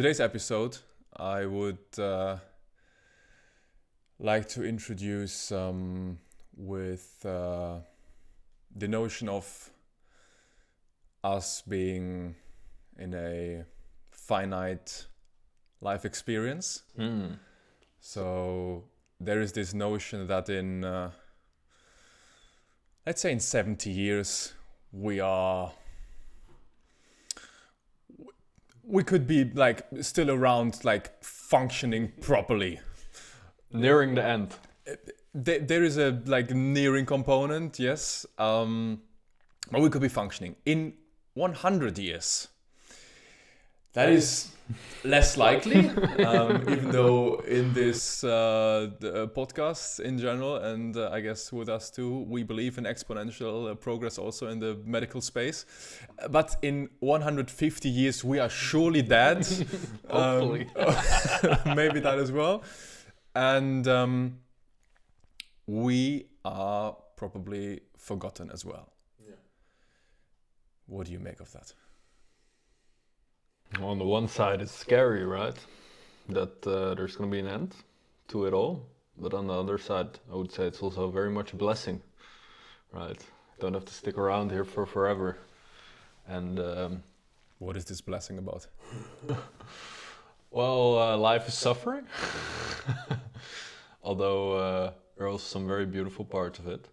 Today's episode, I would like to introduce with the notion of us being in a finite life experience. So there is this notion that in, let's say in 70 years, we could be like still around, like functioning properly. Nearing the end. There is a like nearing component, yes. But we could be functioning in 100 years. That is less likely, even though in this the podcast in general, and I guess with us too, we believe in exponential progress also in the medical space. But in 150 years, we are surely dead. Hopefully. Maybe that as well. And we are probably forgotten as well. Yeah. What do you make of that? On the one side, it's scary, right? That there's going to be an end to it all. But on the other side, I would say it's also very much a blessing, right? Don't have to stick around here for forever. And What is this blessing about? well, life is suffering. Although there are also some very beautiful parts of it.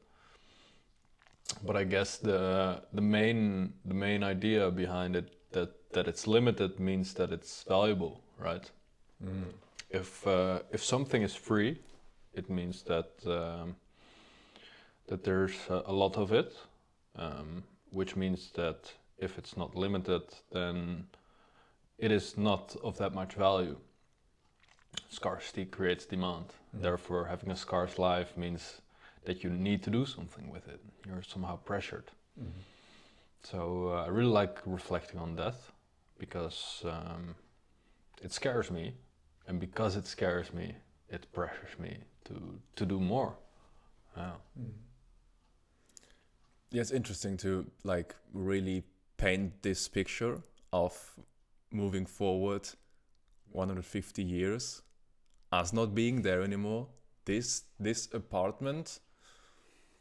But I guess the main idea behind it that it's limited means that it's valuable, right? If something is free, it means that that there's a lot of it, which means that if it's not limited, then it is not of that much value. Scarcity creates demand. Therefore, having a scarce life means that you need to do something with it. You're somehow pressured. So I really like reflecting on that because it scares me, and because it scares me, it pressures me to do more. Yeah. Yeah, it's interesting to like really paint this picture of moving forward 150 years as not being there anymore. This apartment,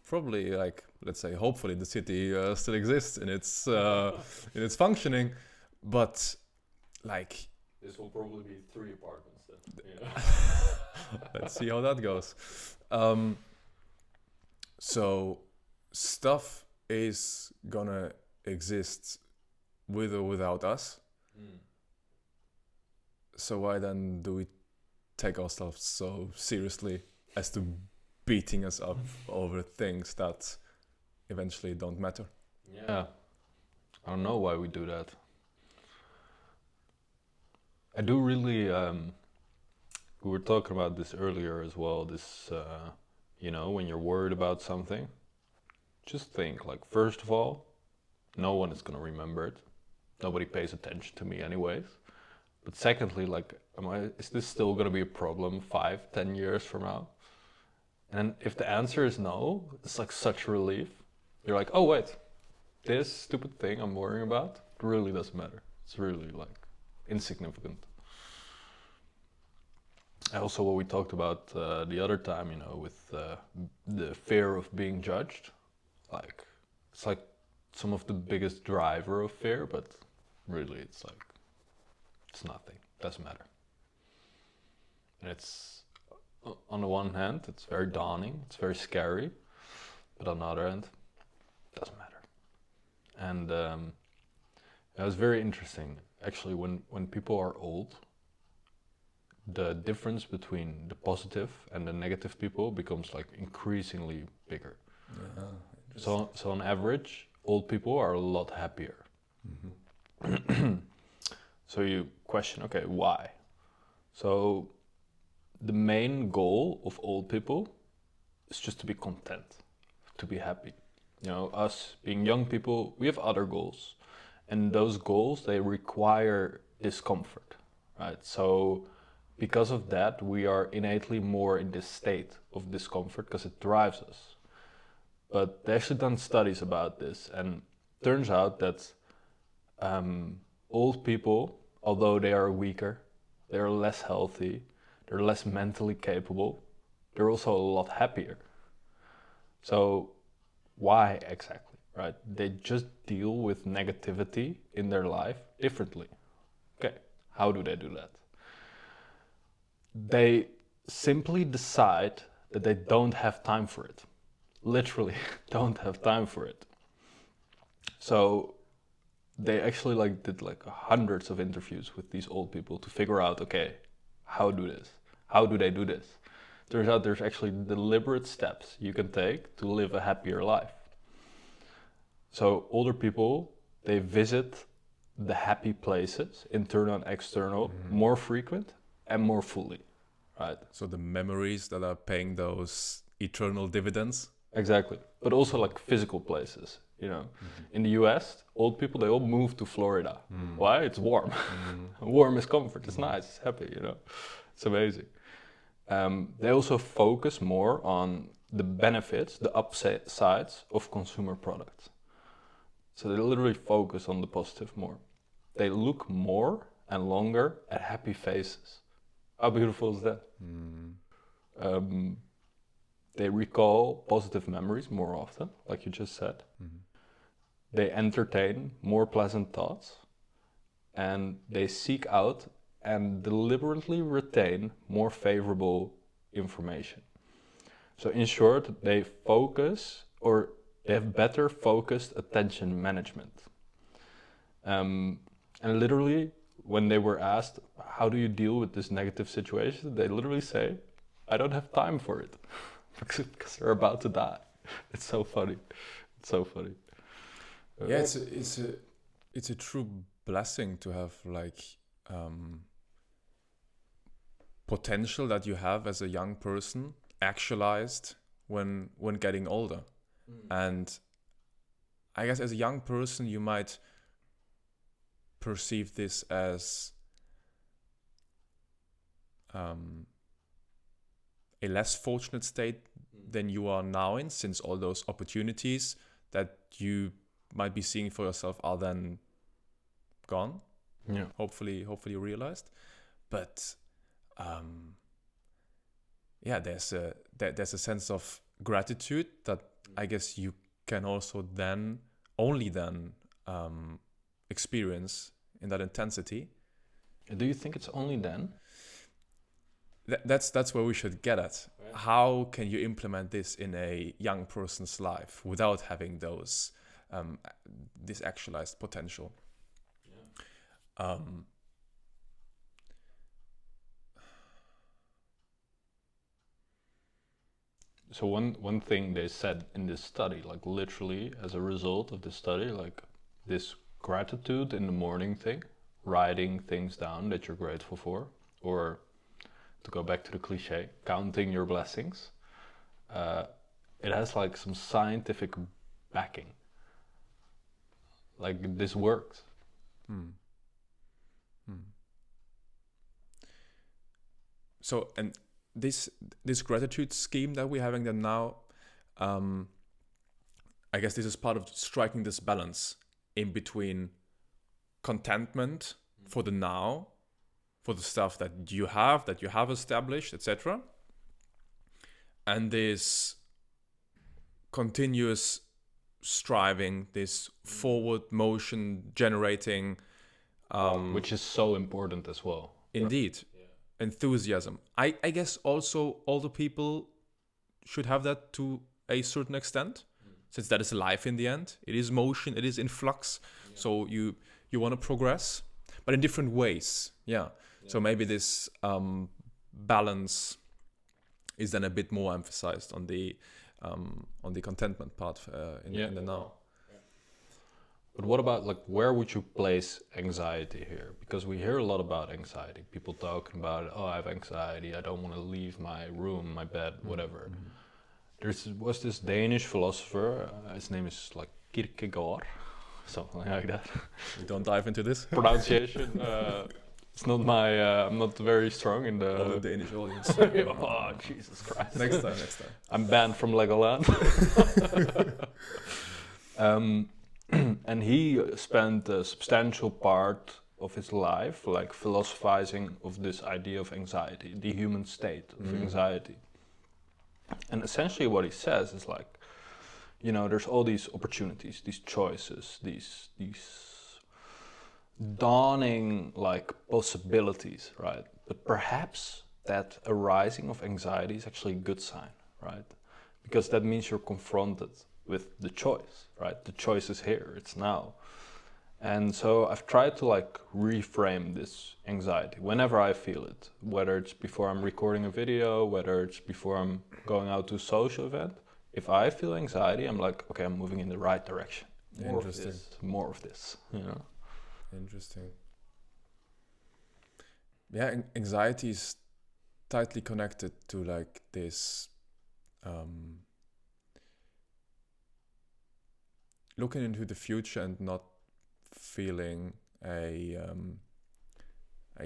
probably like, let's say, hopefully the city still exists in its functioning, but like This will probably be 3 apartments then. Yeah. let's see how that goes. So stuff is gonna exist with or without us. So why then do we take ourselves so seriously as to beating us up over things that eventually don't matter? Yeah. I don't know why we do that. I do really, we were talking about this earlier as well, this, when you're worried about something, just think, like, first of all, no one is going to remember it. Nobody pays attention to me anyways. But secondly, like, is this still going to be a problem 5-10 years from now? And if the answer is no, it's like such a relief. You're like, oh wait, this stupid thing I'm worrying about really doesn't matter. It's really like insignificant. Also, what we talked about the other time, with the fear of being judged, like it's like some of the biggest driver of fear, but really it's like it's nothing, doesn't matter. And it's, on the one hand, it's very daunting, it's very scary, but on the other hand, it doesn't matter. And it was very interesting, actually, when people are old, the difference between the positive and the negative people becomes like increasingly bigger. So on average, old people are a lot happier. So you question, okay, why? So the main goal of old people is just to be content, to be happy. Us being young people, we have other goals. And those goals, they require discomfort, right? So because of that, we are innately more in this state of discomfort because it drives us. But they actually done studies about this, and turns out that old people although they are weaker, they are less healthy, they're less mentally capable, they're also a lot happier. So why exactly, right? They just deal with negativity in their life differently. Okay, how do they do that? They simply decide that they don't have time for it. Literally don't have time for it. So they actually did hundreds of interviews with these old people to figure out, okay, how do they do this? Turns out there's actually deliberate steps you can take to live a happier life. So older people, they visit the happy places, internal and external, more frequent and more fully, right? So the memories that are paying those eternal dividends. Exactly, but also physical places. In the US, old people, they all move to Florida. Why? It's warm. Warm is comfort. It's nice. It's happy. It's amazing. They also focus more on the benefits, the upsides of consumer products. So they literally focus on the positive more. They look more and longer at happy faces. How beautiful is that? They recall positive memories more often, like you just said. They entertain more pleasant thoughts, and they seek out and deliberately retain more favorable information. So in short, they focus, or they have better focused attention management. And literally, when they were asked, how do you deal with this negative situation? They literally say, I don't have time for it. Because they're about to die. It's so funny. It's so funny. Yeah, it's a true blessing to have potential that you have as a young person actualized when getting older. And I guess as a young person you might perceive this as a less fortunate state than you are now in, since all those opportunities that you might be seeing for yourself are then gone. Yeah. Hopefully realized. But there's a sense of gratitude that I guess you can also only then experience in that intensity. Do you think it's only then? That's where we should get at. Yeah. How can you implement this in a young person's life without having those this actualized potential? Yeah. So one thing they said in this study, literally as a result of this study, this gratitude in the morning thing, writing things down that you're grateful for, or to go back to the cliche, counting your blessings, it has some scientific backing. This works. So, and this gratitude scheme that we're having then now, I guess this is part of striking this balance in between contentment for the now, for the stuff that you have established, etc. And this continuous striving, this forward motion generating, which is so important as well. Indeed. Yeah. Enthusiasm. I guess also older people should have that to a certain extent, since that is life in the end. It is motion, it is in flux. Yeah. So you want to progress, but in different ways. Yeah. So maybe this balance is then a bit more emphasized on the contentment part in the now. Yeah. But what about where would you place anxiety here? Because we hear a lot about anxiety. People talking about, oh, I have anxiety. I don't want to leave my room, my bed, whatever. There was this Danish philosopher. His name is Kierkegaard, something like that. We don't dive into this pronunciation. It's not my. I'm not very strong in the Danish audience. Oh, Jesus Christ! Next time. I'm banned from Legoland. And he spent a substantial part of his life, like philosophizing of this idea of anxiety, the human state of anxiety. And essentially what he says is like, you know, there's all these opportunities, these choices, these dawning like possibilities, right? But perhaps that arising of anxiety is actually a good sign, right? Because that means you're confronted with the choice, right? The choice is here, it's now. And so I've tried to like reframe this anxiety whenever I feel it, whether it's before I'm recording a video, whether it's before I'm going out to a social event. If I feel anxiety, I'm like, okay, I'm moving in the right direction. More of this, you know? Interesting. Yeah, anxiety is tightly connected to like this looking into the future and not feeling a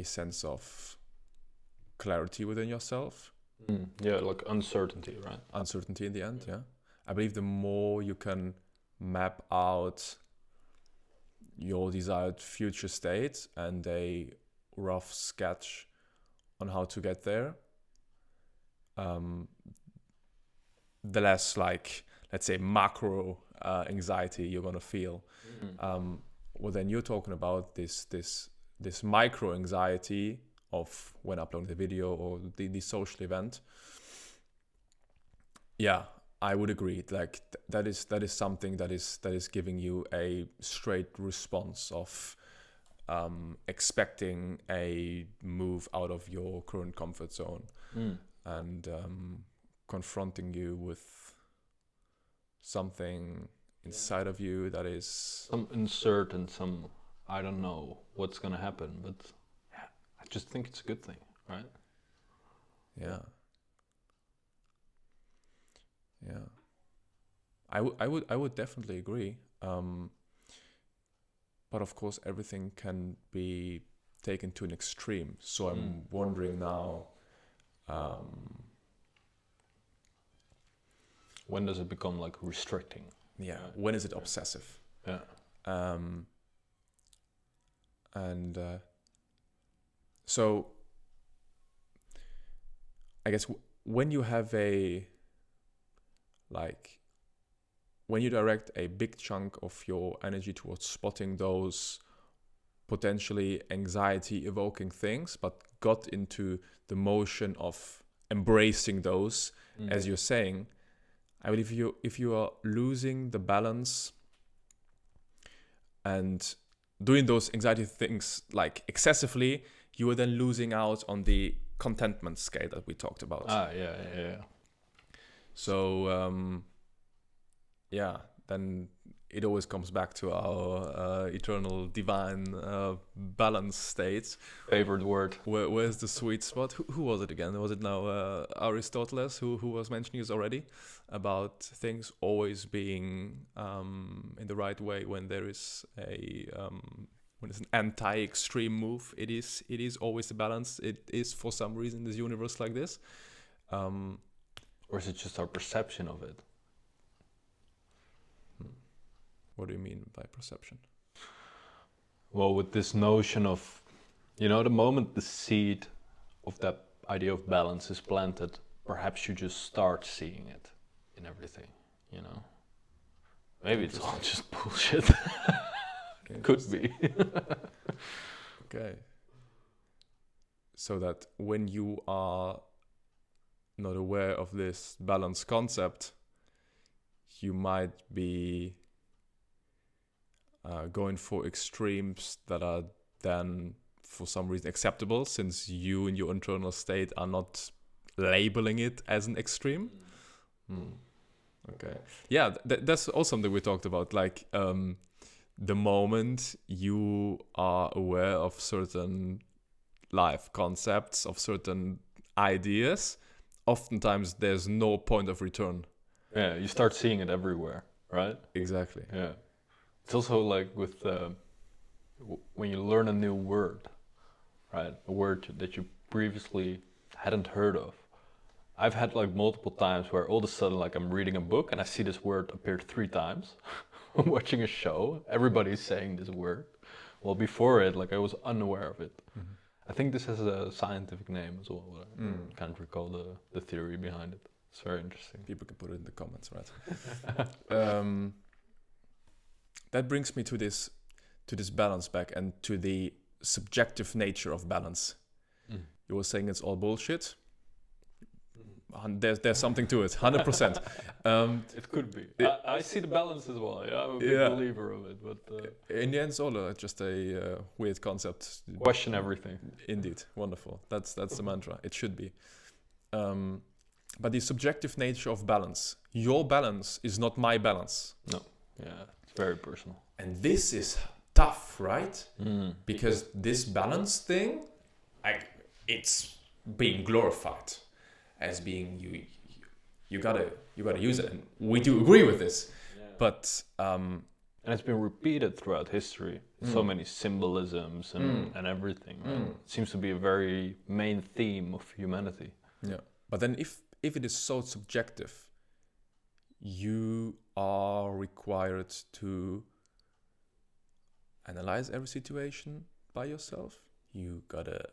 sense of clarity within yourself. Yeah, like uncertainty, right? Uncertainty in the end, yeah. I believe the more you can map out your desired future state and a rough sketch on how to get there, the less like, let's say, macro anxiety you're gonna feel. Well, then you're talking about this micro anxiety of when uploading the video or the social event. Yeah, I would agree. Like that is something that is giving you a straight response of expecting a move out of your current comfort zone and confronting you with something inside of you that is some uncertain, some I don't know what's gonna happen, but yeah, I just think it's a good thing, right? Yeah. I would definitely agree. But of course, everything can be taken to an extreme. So I'm wondering now. When does it become like restricting? Yeah. When is it obsessive? Yeah. So I guess when you have when you direct a big chunk of your energy towards spotting those potentially anxiety evoking things, but got into the motion of embracing those, as you're saying, I believe if you are losing the balance and doing those anxiety things like excessively, you are then losing out on the contentment scale that we talked about. Yeah. So then it always comes back to our eternal divine balance state. Favorite word. Where's the sweet spot? Who was it again? Was it now Aristoteles who was mentioning this already about things always being in the right way when there is when it's an anti-extreme move? It is always the balance. It is for some reason this universe like this. Or is it just our perception of it? What do you mean by perception? Well, with this notion of, the moment the seed of that idea of balance is planted, perhaps you just start seeing it in everything, Maybe it's all just bullshit. Could be. Okay. So that when you are not aware of this balance concept, you might be going for extremes that are then for some reason acceptable, since you in your internal state are not labeling it as an extreme. Okay. Yeah, that's also something we talked about, like the moment you are aware of certain life concepts, of certain ideas, oftentimes there's no point of return. Yeah, you start seeing it everywhere, right? Exactly. Yeah. It's also like with when you learn a new word, right? A word that you previously hadn't heard of. I've had like multiple times where all of a sudden like I'm reading a book and I see this word appear 3 times. I'm watching a show, everybody's saying this word. Well, before it, like I was unaware of it. I think this has a scientific name as well, but I can't recall the theory behind it. It's very interesting. People can put it in the comments, right? That brings me to this balance back and to the subjective nature of balance. You were saying it's all bullshit. There's something to it, 100%. It could be. I see the balance as well. Yeah, I'm a big believer of it, but in the end, it's all just a weird concept. Question everything. Indeed, wonderful. That's the mantra. It should be. But the subjective nature of balance. Your balance is not my balance. No. Yeah, it's very personal. And this is tough, right? Because this balance thing, it's being glorified as being you gotta use it, and we do agree with this. But and it's been repeated throughout history. So many symbolisms and everything. Right? It seems to be a very main theme of humanity. Yeah. But then if it is so subjective, you are required to analyze every situation by yourself. You gotta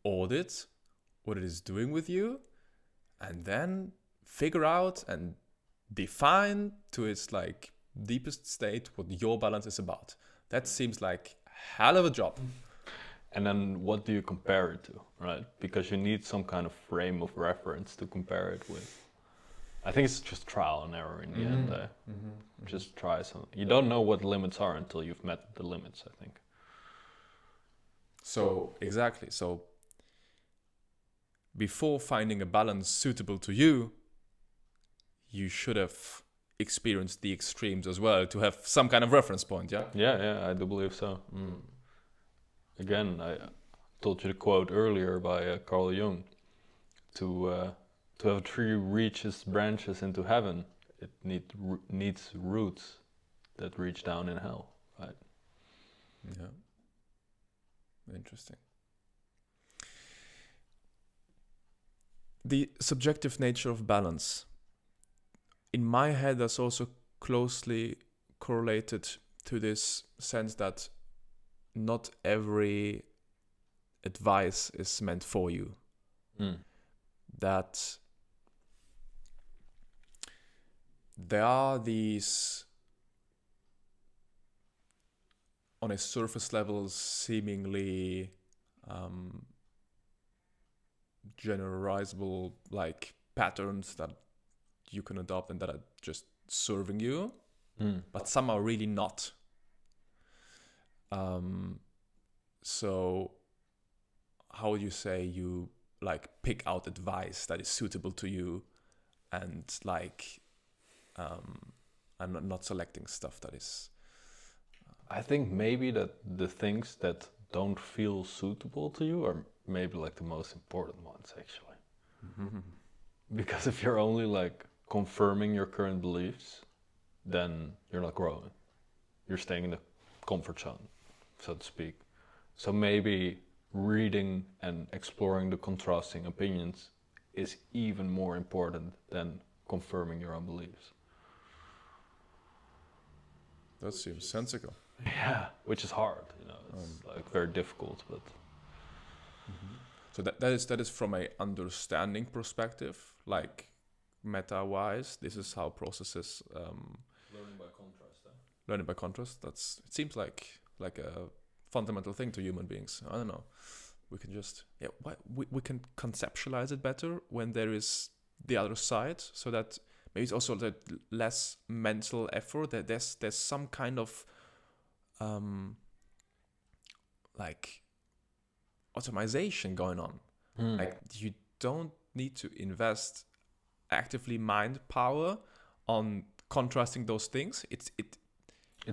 audit what it is doing with you, and then figure out and define to its like deepest state what your balance is about. That seems like a hell of a job. And then what do you compare it to, right? Because you need some kind of frame of reference to compare it with. I think it's just trial and error in the end. Just try some. You don't know what limits are until you've met the limits, I think. So, exactly. So, before finding a balance suitable to you, you should have experienced the extremes as well to have some kind of reference point, yeah? Yeah, I do believe so. Again, I told you the quote earlier by Carl Jung. To have a tree reach its branches into heaven, it needs roots that reach down in hell, right? Yeah. Interesting. The subjective nature of balance. In my head, that's also closely correlated to this sense that not every advice is meant for you. That there are these, on a surface level, seemingly generalizable like patterns that you can adopt and that are just serving you, but some are really not. So how would you say you like pick out advice that is suitable to you, and like I'm not selecting stuff that is I think maybe that the things that don't feel suitable to you are maybe like the most important ones, actually. Because if you're only like confirming your current beliefs, then you're not growing. You're staying in the comfort zone, so to speak. So maybe reading and exploring the contrasting opinions is even more important than confirming your own beliefs. that seems sensical. Yeah, which is hard, you know. It's like very difficult, but So that is from a understanding perspective, like meta-wise. This is how processes learning by contrast. learning by contrast. It seems like a fundamental thing to human beings. I don't know. We can just we can conceptualize it better when there is the other side, so that maybe it's also that less mental effort. That there's some kind of like automation going on. Like you don't need to invest actively mind power on contrasting those things. It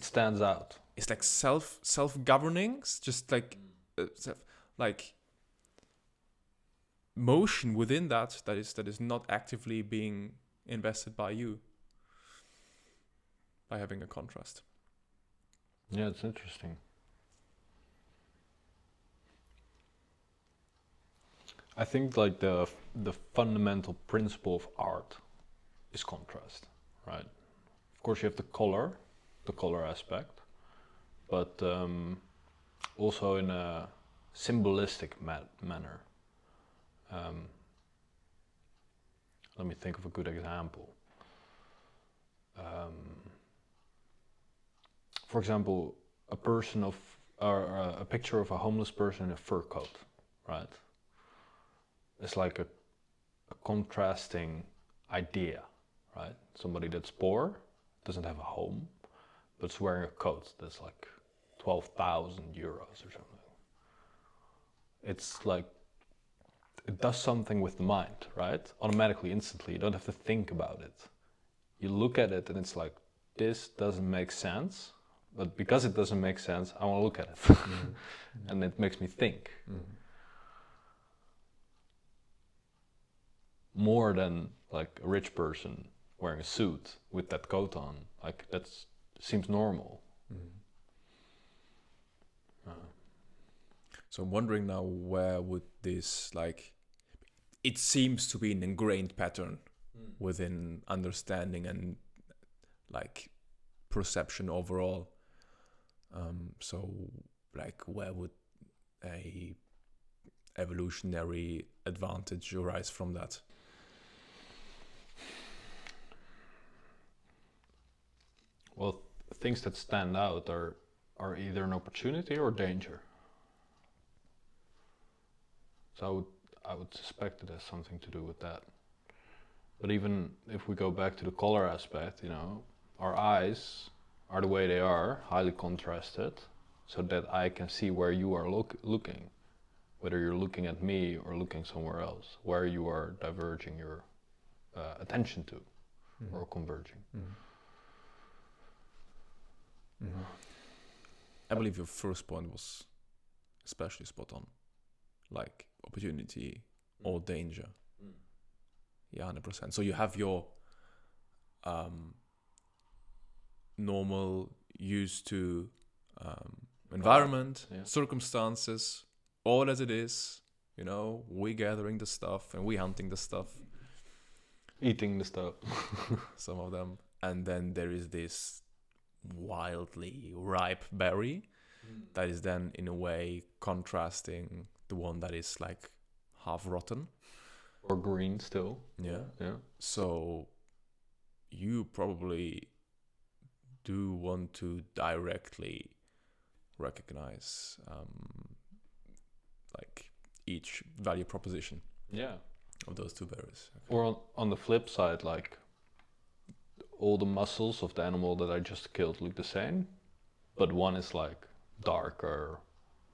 stands out. It's like self-governing. It's just like like motion within that is not actively being invested by you by having a contrast. Yeah, it's interesting. I think like the fundamental principle of art is contrast, right? Of course, you have the color aspect, but also in a symbolistic manner. Let me think of a good example. For example, a picture of a homeless person in a fur coat, right? It's like a contrasting idea, right? Somebody that's poor, doesn't have a home, but is wearing a coat that's like 12,000 euros or something. It's like, it does something with the mind, right? Automatically, instantly, you don't have to think about it. You look at it and it's like, this doesn't make sense, but because it doesn't make sense, I want to look at it. And it makes me think. More than like a rich person wearing a suit with that coat on. Like, that seems normal. So I'm wondering now, where would this, like, it seems to be an ingrained pattern within understanding and like perception overall. So like, where would a evolutionary advantage arise from that? Well, things that stand out are either an opportunity or danger. So I would suspect it has something to do with that. But even if we go back to the color aspect, you know, our eyes are the way they are, highly contrasted, so that I can see where you are looking, whether you're looking at me or looking somewhere else, where you are diverging your attention to or converging. I believe your first point was especially spot on, like opportunity or danger. Yeah, 100%. So you have your normal, used to environment, circumstances, all as it is. You know, we gathering the stuff and we hunting the stuff. Eating the stuff. Some of them. And then there is this wildly ripe berry that is then in a way contrasting the one that is like half rotten. Or green still. Yeah. Yeah. So you probably do want to directly recognize like each value proposition of those two berries. Okay. Or on the flip side, like all the muscles of the animal that I just killed look the same, but one is like darker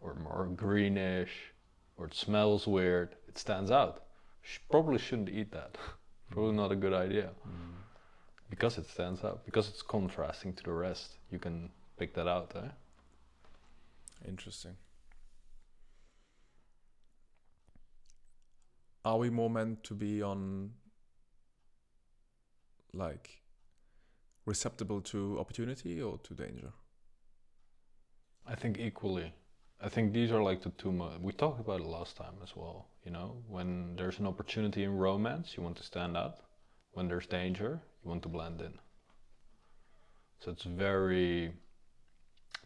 or more greenish, or it smells weird, it stands out. Probably shouldn't eat that. Probably not a good idea. Because it stands out, because it's contrasting to the rest. You can pick that out, eh? Interesting. Are we more meant to be on like receptible to opportunity or to danger? I think equally. I think these are like the two we talked about it last time as well, you know, when there's an opportunity in romance, you want to stand out. When there's danger, you want to blend in. So it's very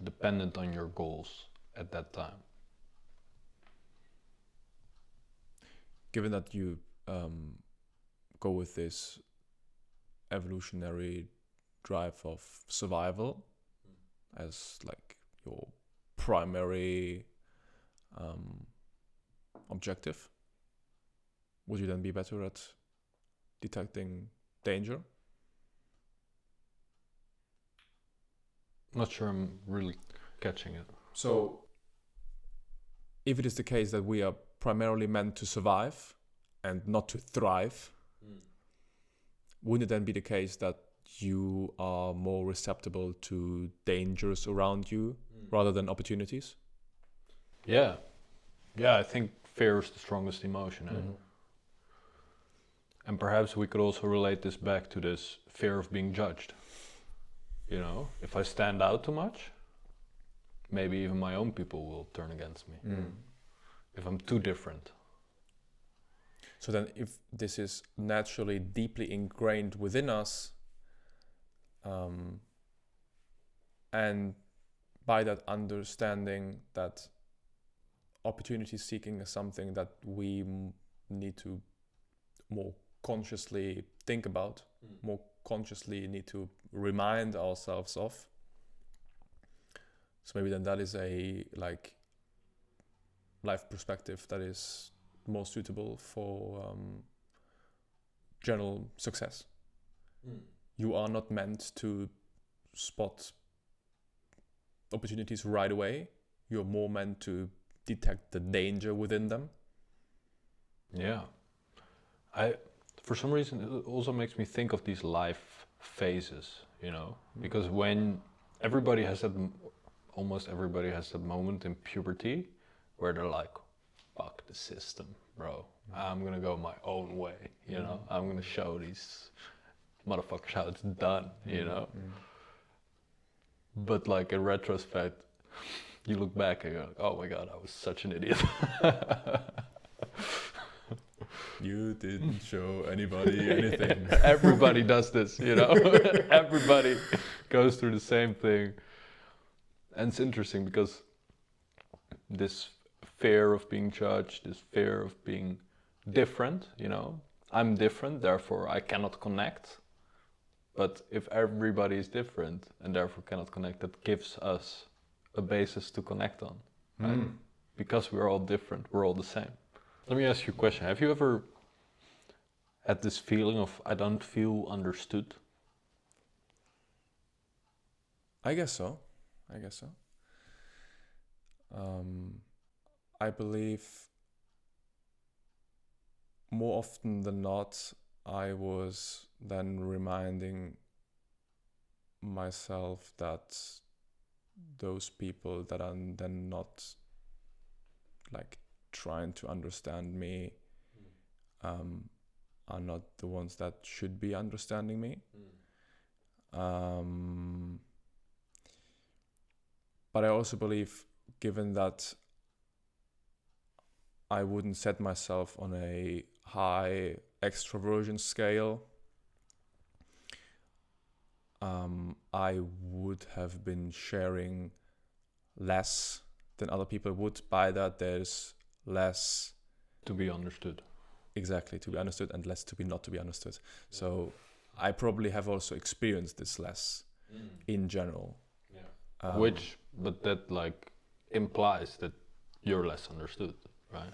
dependent on your goals at that time. Given that you go with this evolutionary drive of survival as like your primary objective, would you then be better at detecting danger? Not sure I'm really catching it. So if it is the case that we are primarily meant to survive and not to thrive, wouldn't it then be the case that you are more receptible to dangers around you rather than opportunities? Yeah. Yeah, I think fear is the strongest emotion. And perhaps we could also relate this back to this fear of being judged. You know, if I stand out too much, maybe even my own people will turn against me. If I'm too different. So then if this is naturally deeply ingrained within us, and by that understanding that opportunity seeking is something that we need to more consciously think about, more consciously need to remind ourselves of. So maybe then that is a like life perspective that is more suitable for general success. You are not meant to spot opportunities right away. You're more meant to detect the danger within them. Yeah. For some reason, it also makes me think of these life phases, you know, because when everybody has that, almost everybody has that moment in puberty where they're like, fuck the system, bro. I'm gonna go my own way, you know. I'm gonna show these motherfuckers how it's done, you know. But like in retrospect, you look back and you're like, oh my god, I was such an idiot. You didn't show anybody anything. Everybody does this, you know. Everybody goes through the same thing. And it's interesting because this fear of being judged, this fear of being different, you know. I'm different, therefore I cannot connect. But if everybody is different and therefore cannot connect, that gives us a basis to connect on. Right? Because we're all different, we're all the same. Let me ask you a question. Have you ever had this feeling of I don't feel understood? I guess so. I believe more often than not, I was then reminding myself that those people that are then not like trying to understand me are not the ones that should be understanding me. But I also believe, given that I wouldn't set myself on a high extroversion scale, I would have been sharing less than other people would. By that, there's less to be understood. Exactly, to be understood, and less to be not to be understood. So I probably have also experienced this less in general. Yeah. But that like implies that you're less understood, right?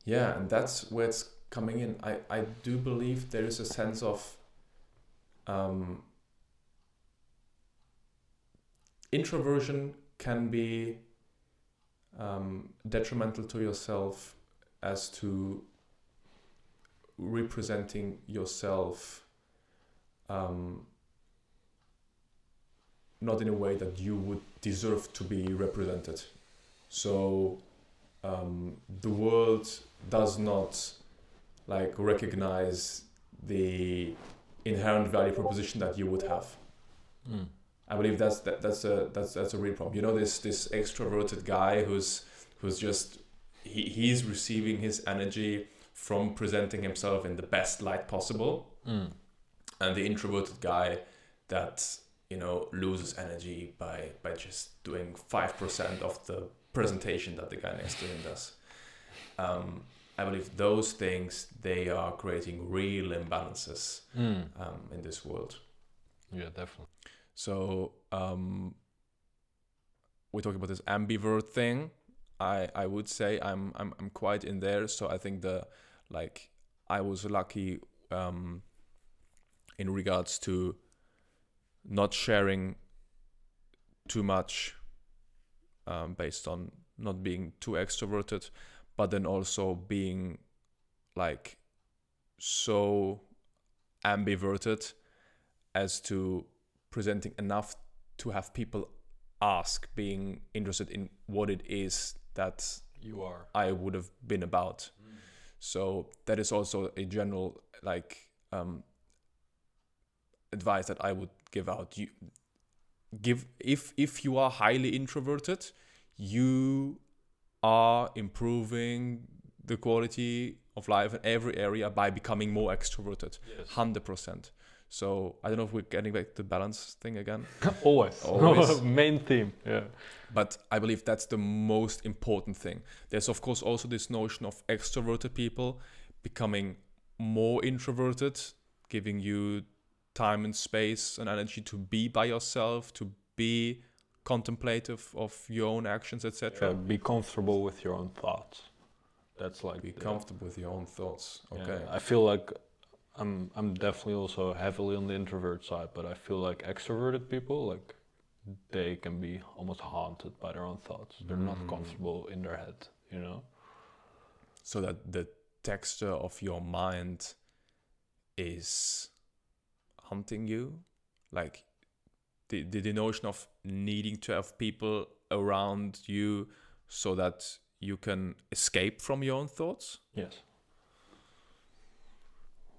Yeah, and that's where it's coming in. I do believe there is a sense of introversion can be detrimental to yourself as to representing yourself not in a way that you would deserve to be represented. So the world does not like recognize the inherent value proposition that you would have. I believe that's a real problem. You know, this extroverted guy who's just he's receiving his energy from presenting himself in the best light possible, and the introverted guy that, you know, loses energy by just doing 5% of the presentation that the guy next to him does. I believe those things, they are creating real imbalances in this world. Yeah, definitely. So we talk about this ambivert thing. I would say I'm quite in there. So I think I was lucky in regards to not sharing too much based on not being too extroverted, but then also being like so ambiverted as to presenting enough to have people ask, being interested in what it is that you are. I would have been about. So that is also a general advice that I would give out. If you are highly introverted, you are improving the quality of life in every area by becoming more extroverted. Yes. 100%. So I don't know if we're getting back to the balance thing again. Always. Main theme. Yeah. But I believe that's the most important thing. There's of course also this notion of extroverted people becoming more introverted, giving you time and space and energy to be by yourself, to be contemplative of your own actions, etc. Be comfortable with your own thoughts. That's like Be comfortable with your own thoughts. Okay. Yeah, I feel like I'm definitely also heavily on the introvert side, but I feel like extroverted people, like, they can be almost haunted by their own thoughts. They're not comfortable in their head, you know? So that the texture of your mind is hunting you, like the notion of needing to have people around you so that you can escape from your own thoughts. Yes.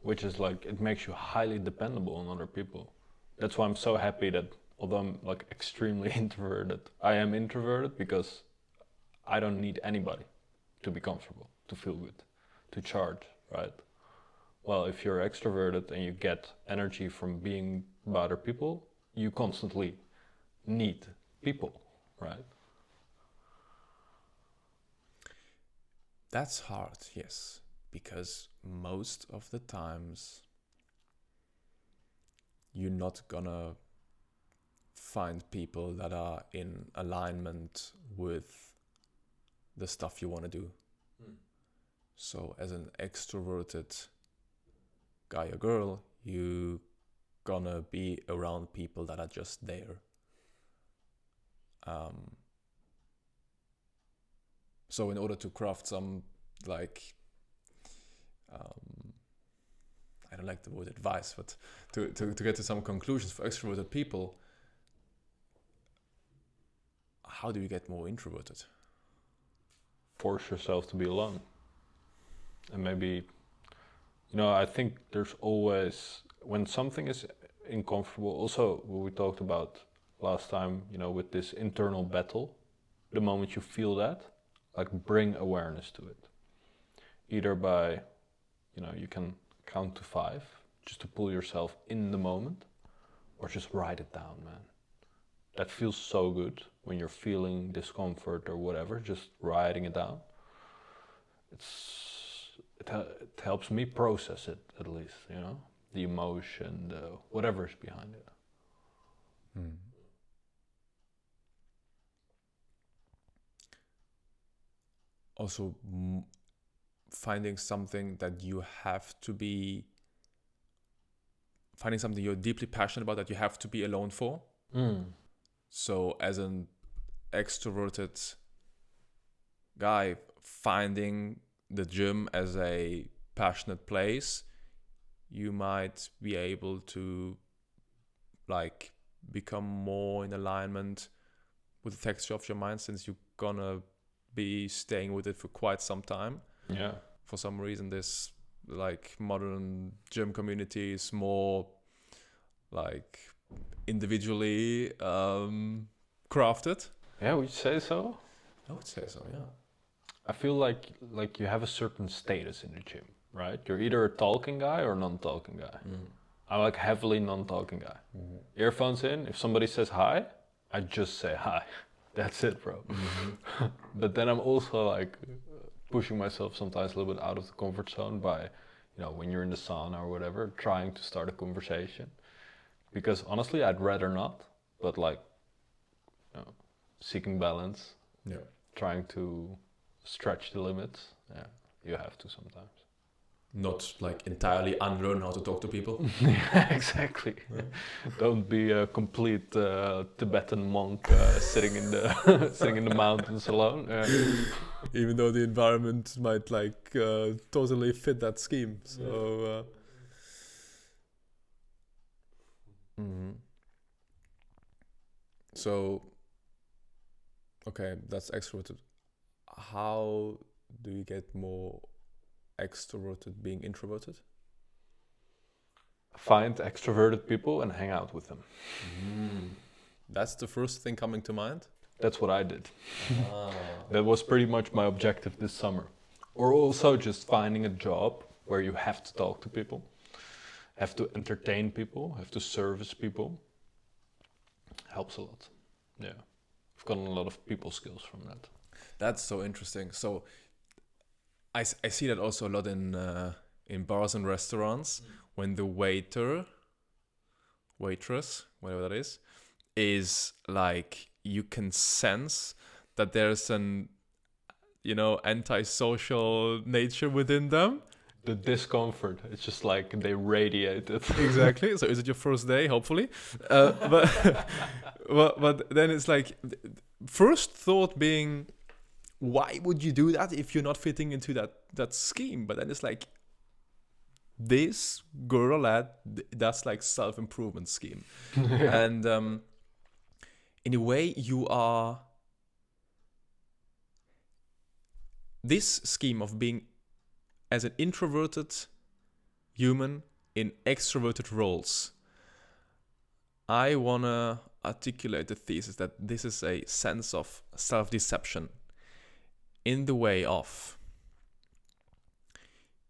Which is like, it makes you highly dependable on other people. That's why I'm so happy that, although I'm like extremely introverted, I am introverted because I don't need anybody to be comfortable, to feel good, to charge, right? Well, if you're extroverted and you get energy from being by other people, you constantly need people, right? That's hard, yes, because most of the times you're not gonna find people that are in alignment with the stuff you want to do. So as an extroverted guy or girl, you gonna be around people that are just there. So in order to craft some, like, I don't like the word advice, but to get to some conclusions for extroverted people, how do you get more introverted? Force yourself to be alone. And maybe, you know, I think there's always, when something is uncomfortable, also what we talked about last time, you know, with this internal battle, the moment you feel that, like, bring awareness to it. Either by, you know, you can count to 5 just to pull yourself in the moment, or just write it down, man. That feels so good when you're feeling discomfort or whatever, just writing it down. It helps me process it, at least, you know, the emotion, whatever's behind it. Also, finding something that you have to be, finding something you're deeply passionate about that you have to be alone for. So as an extroverted guy, finding the gym as a passionate place, you might be able to, like, become more in alignment with the texture of your mind, since you're gonna be staying with it for quite some time. Yeah. For some reason, this, like, modern gym community is more, like, individually crafted. Yeah, would you say so? I would say so, yeah. I feel like you have a certain status in the gym, right? You're either a talking guy or a non-talking guy. I'm like heavily non-talking guy. Earphones in, if somebody says hi, I just say hi. That's it, bro. But then I'm also like pushing myself sometimes a little bit out of the comfort zone by, you know, when you're in the sauna or whatever, trying to start a conversation. Because honestly, I'd rather not, but like, you know, seeking balance, trying to stretch the limits, you have to sometimes. Not like entirely unlearn how to talk to people. Yeah, exactly. Don't be a complete Tibetan monk sitting in the sitting in the mountains alone. Even though the environment might, like, totally fit that scheme. So. So. Okay, that's extroverted. How do you get more extroverted being introverted? Find extroverted people and hang out with them. That's the first thing coming to mind? That's what I did. That was pretty much my objective this summer. Or also just finding a job where you have to talk to people. have to entertain people, have to service people, helps a lot. Yeah, I've gotten a lot of people skills from that. That's so interesting. So I see that also a lot in bars and restaurants when the waiter, waitress, whatever that is like you can sense that there's an antisocial nature within them. The discomfort, it's just like they radiate it. Exactly. So is it your first day? Hopefully. But but then it's like first thought being, why would you do that if you're not fitting into that scheme? But then it's like, this girl or lad, that's like self-improvement scheme. And in a way you are this scheme of being as an introverted human in extroverted roles. I want to articulate the thesis that this is a sense of self-deception in the way of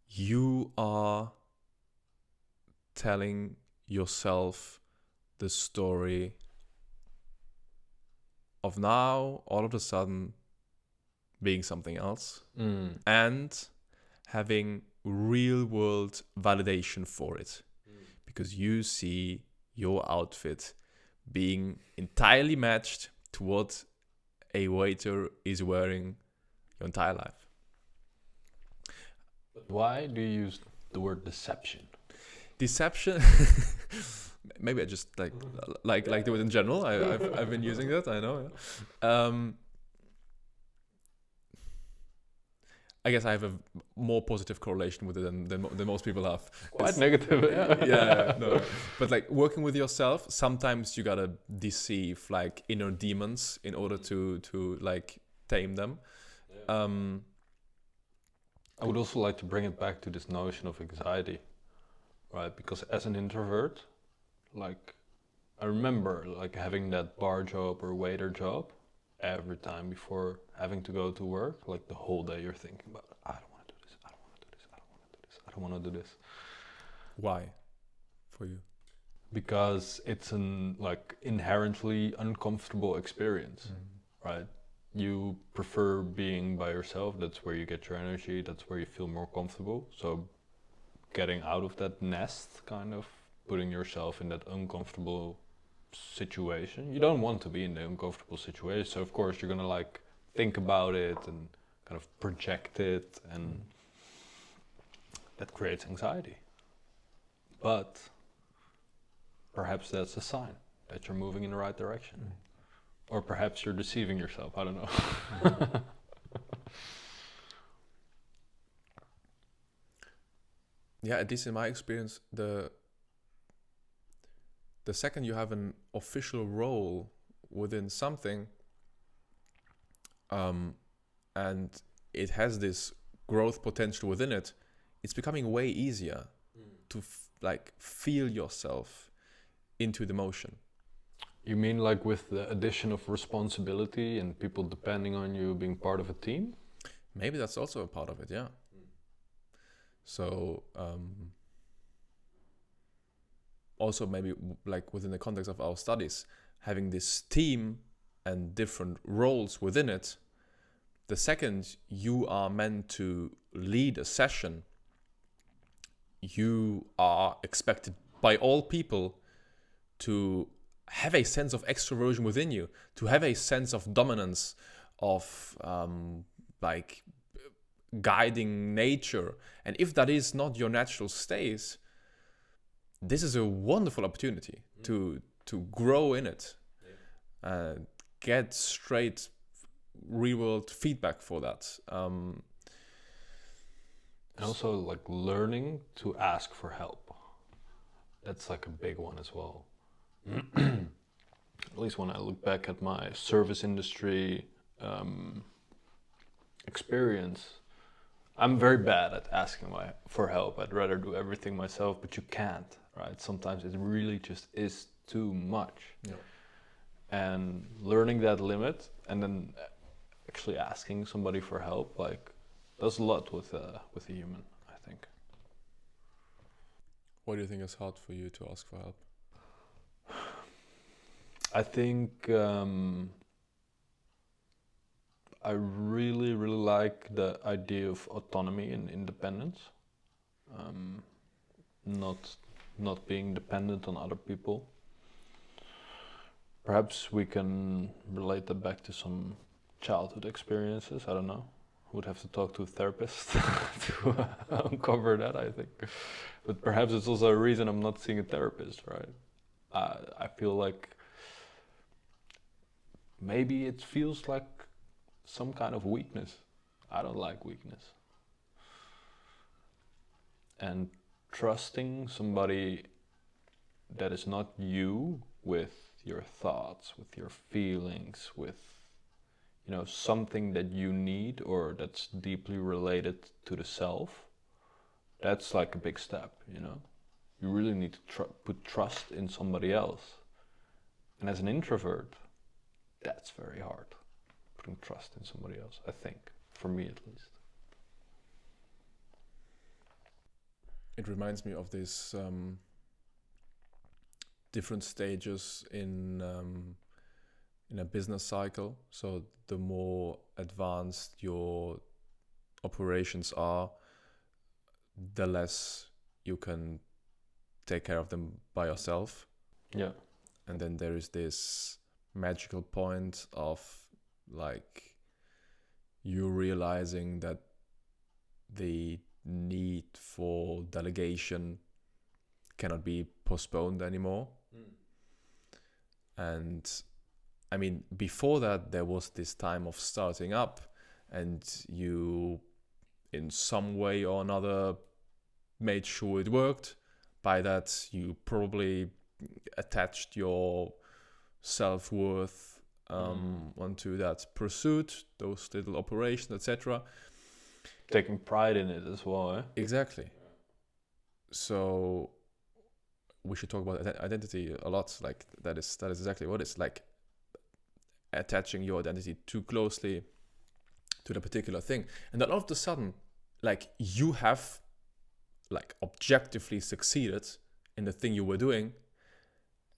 you are telling yourself the story of now all of a sudden being something else and having real world validation for it because you see your outfit being entirely matched to what a waiter is wearing your entire life. But why do you use the word deception? Deception. Maybe I just like do it in general. I've been using that. I know. Yeah. I guess I have a more positive correlation with it than most people have. Quite negative. Yeah. No. But like working with yourself, sometimes you gotta deceive like inner demons in order to like tame them. I would also like to bring it back to this notion of anxiety, right? Because as an introvert, like I remember like having that bar job or waiter job every time before having to go to work, like the whole day you're thinking about, I don't want to do this, I don't want to do this, I don't want to do this, I don't want to do this. Why for you? Because it's an like inherently uncomfortable experience, right? You prefer being by yourself, that's where you get your energy, that's where you feel more comfortable. So getting out of that nest, kind of putting yourself in that uncomfortable situation. You don't want to be in the uncomfortable situation, so of course you're gonna like think about it and kind of project it, and that creates anxiety. But perhaps that's a sign that you're moving in the right direction. Or perhaps you're deceiving yourself, I don't know. Yeah, at least in my experience, the second you have an official role within something, and it has this growth potential within it, it's becoming way easier to feel yourself into the motion. You mean like with the addition of responsibility and people depending on you being part of a team? Maybe that's also a part of it, yeah. So also maybe like within the context of our studies, having this team and different roles within it, the second you are meant to lead a session, you are expected by all people to have a sense of extroversion within you, to have a sense of dominance, of like guiding nature. And if that is not your natural state, this is a wonderful opportunity to grow in it, get straight real world feedback for that. And also like learning to ask for help. That's like a big one as well. At least when I look back at my service industry experience, I'm very bad at asking for help. I'd rather do everything myself, but you can't, right? Sometimes it really just is too much. Yeah. And learning that limit and then actually asking somebody for help, like, does a lot with a human, I think. What do you think is hard for you to ask for help? I think I really, really like the idea of autonomy and independence. Not being dependent on other people. Perhaps we can relate that back to some childhood experiences. I don't know. Would have to talk to a therapist to uncover that, I think. But perhaps it's also a reason I'm not seeing a therapist, right? I feel like maybe it feels like some kind of weakness. I don't like weakness. And trusting somebody that is not you with your thoughts, with your feelings, with something that you need or that's deeply related to the self, that's like a big step, You really need to put trust in somebody else. And as an introvert, that's very hard, putting trust in somebody else, I think, for me at least. It reminds me of this different stages in a business cycle. So the more advanced your operations are, the less you can take care of them by yourself. Yeah. And then there is this magical point of like you realizing that the need for delegation cannot be postponed anymore. And I mean, before that, there was this time of starting up, and you, in some way or another, made sure it worked. By that, you probably attached your self-worth onto that pursuit, those little operations, etc. Taking pride in it as well, eh? Exactly. So we should talk about identity a lot. Like that is exactly what it's like, attaching your identity too closely to the particular thing, and then all of a sudden, like you have like objectively succeeded in the thing you were doing,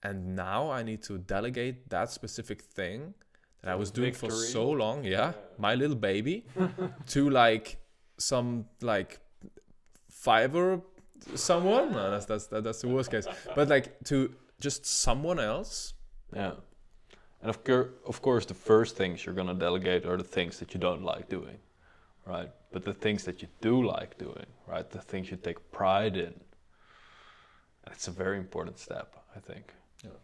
and now I need to delegate that specific thing that I was doing for so long, my little baby, to like some like Fiverr someone. No, that's the worst case. But like to just someone else. Yeah. And of course, the first things you're gonna delegate are the things that you don't like doing, right? But the things that you do like doing, right? The things you take pride in, it's a very important step, I think. Yeah.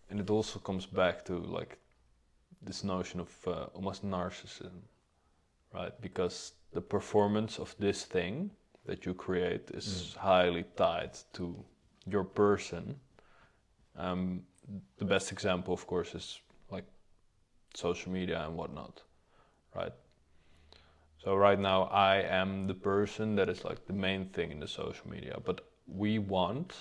And it also comes back to like this notion of almost narcissism, right? Because the performance of this thing that you create is highly tied to your person. The best example, of course, is like social media and whatnot, right? So right now I am the person that is like the main thing in the social media, but we want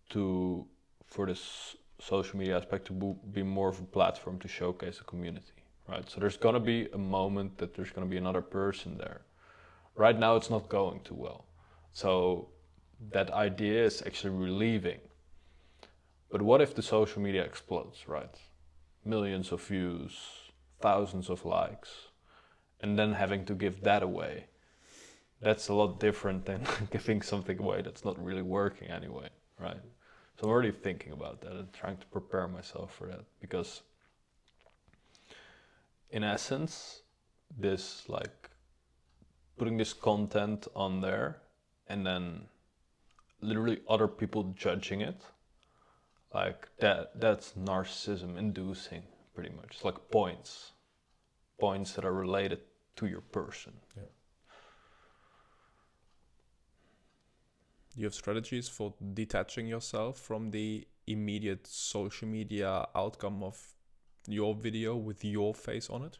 to, for this social media aspect, to be more of a platform to showcase a community, right? So there's gonna be a moment that there's gonna be another person there. Right now it's not going too well. So that idea is actually relieving. But what if the social media explodes, right? Millions of views, thousands of likes, and then having to give that away. That's a lot different than giving something away that's not really working anyway, right? So I'm already thinking about that and trying to prepare myself for that, because in essence, this like putting this content on there and then literally other people judging it, like that's narcissism inducing, pretty much. It's like points that are related to your person. Yeah. Do you have strategies for detaching yourself from the immediate social media outcome of your video with your face on it?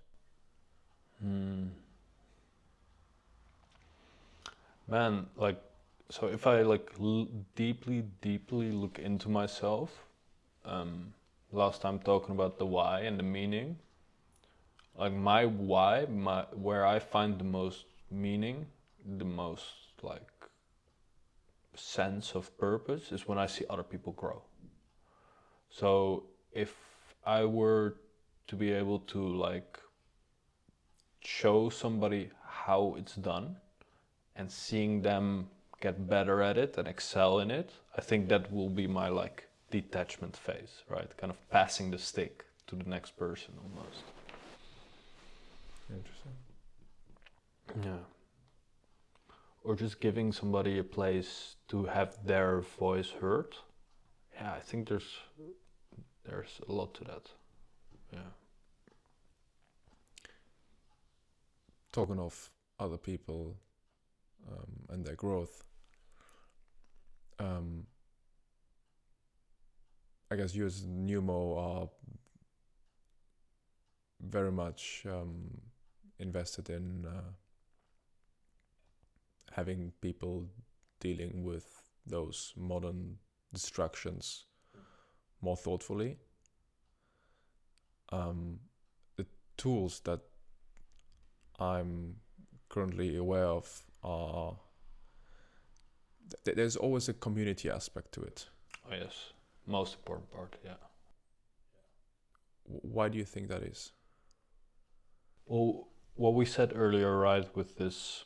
Man, like, so if I like deeply look into myself, last time talking about the why and the meaning, like my why, where I find the most meaning the most like sense of purpose is when I see other people grow. So if I were to be able to like show somebody how it's done and seeing them get better at it and excel in it, I think that will be my like detachment phase, right? Kind of passing the stick to the next person almost. Interesting. Yeah. Or just giving somebody a place to have their voice heard. Yeah, I think there's a lot to that. Yeah. Talking of other people and their growth, I guess you as NEWMO are very much invested in having people dealing with those modern distractions more thoughtfully. The tools that I'm currently aware of are there's always a community aspect to it. Oh yes, most important part. Yeah. Why do you think that is? Well, what we said earlier, right, with this,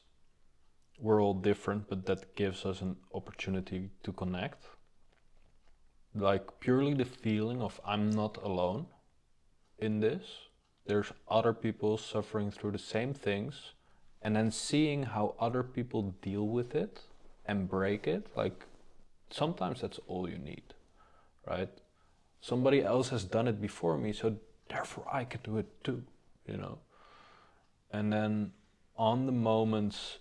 we're all different, but that gives us an opportunity to connect. Like purely the feeling of I'm not alone in this. There's other people suffering through the same things, and then seeing how other people deal with it and break it, like sometimes that's all you need, right? Somebody else has done it before me, so therefore I can do it too, you know? And then on the moments,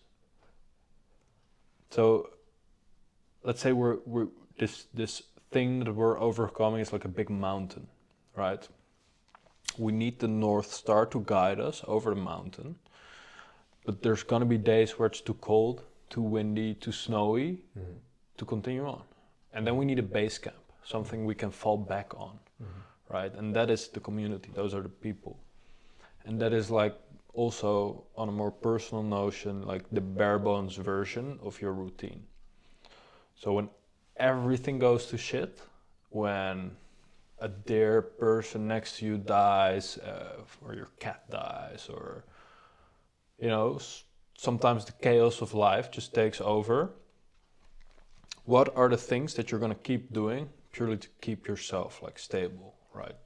so let's say we're this thing that we're overcoming is like a big mountain, right? We need the North Star to guide us over the mountain, but there's gonna be days where it's too cold, too windy, too snowy to continue on. And then we need a base camp, something we can fall back on, right? And that is the community, those are the people. And that is like also on a more personal notion, like the bare bones version of your routine. So when everything goes to shit, when a dear person next to you dies, or your cat dies, or you know, sometimes the chaos of life just takes over. What are the things that you're gonna keep doing purely to keep yourself like stable, right?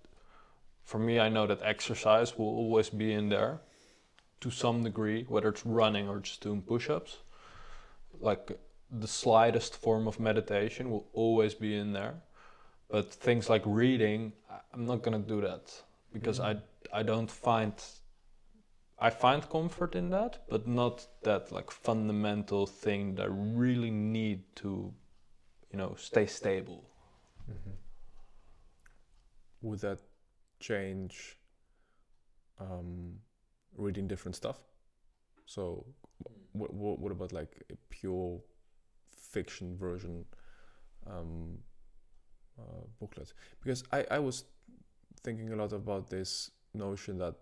For me, I know that exercise will always be in there to some degree, whether it's running or just doing push-ups. Like the slightest form of meditation will always be in there. But things like reading, I'm not gonna do that because I don't find, I find comfort in that, but not that like fundamental thing that I really need to, you know, stay stable. Would that change reading different stuff? So what about like a pure fiction version booklet? Because I was thinking a lot about this notion that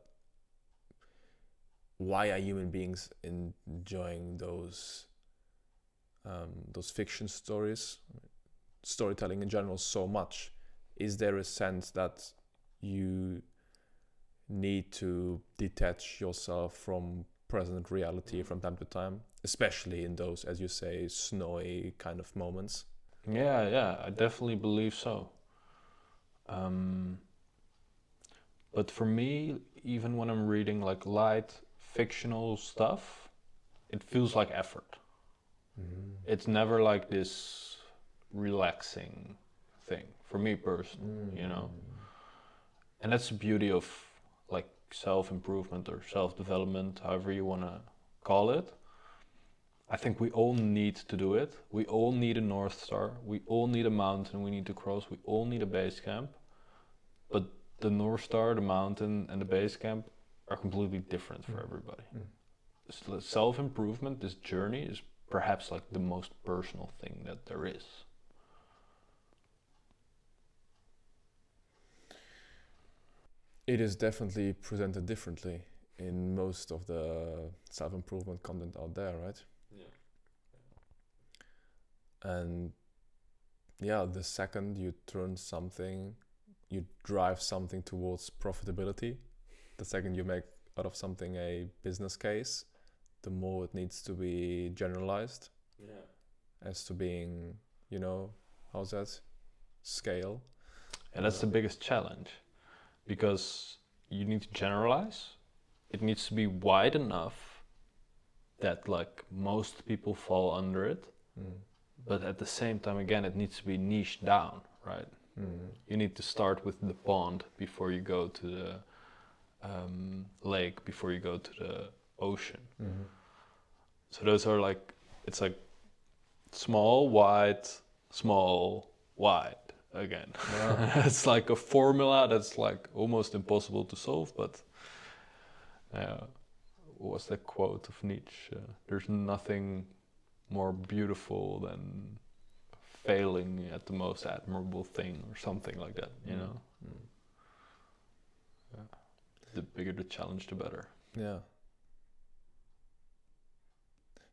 why are human beings enjoying those fiction stories, storytelling in general, so much? Is there a sense that you need to detach yourself from present reality from time to time, especially in those, as you say, snowy kind of moments? Yeah, I definitely believe so. But for me, even when I'm reading like light fictional stuff, it feels like effort. It's never like this relaxing thing for me personally, you know. And that's the beauty of like self-improvement or self-development, however you want to call it. I think we all need to do it. We all need a North Star. We all need a mountain we need to cross. We all need a base camp. But the North Star, the mountain, and the base camp are completely different for everybody. Self-improvement, this journey, is perhaps like the most personal thing that there is. It is definitely presented differently in most of the self-improvement content out there, right? Yeah. And yeah, the second you drive something towards profitability, the second you make out of something a business case, the more it needs to be generalized as to being, how's that? Scale. And that's the biggest challenge, because you need to generalize. It needs to be wide enough that like most people fall under it. But at the same time, again, it needs to be niched down, right? You need to start with the pond before you go to the lake, before you go to the ocean. So those are like, it's like small, wide again. Yeah. It's like a formula that's like almost impossible to solve, but what's that quote of Nietzsche? There's nothing more beautiful than failing at the most admirable thing, or something like that, you know? Yeah. The bigger the challenge, the better. Yeah.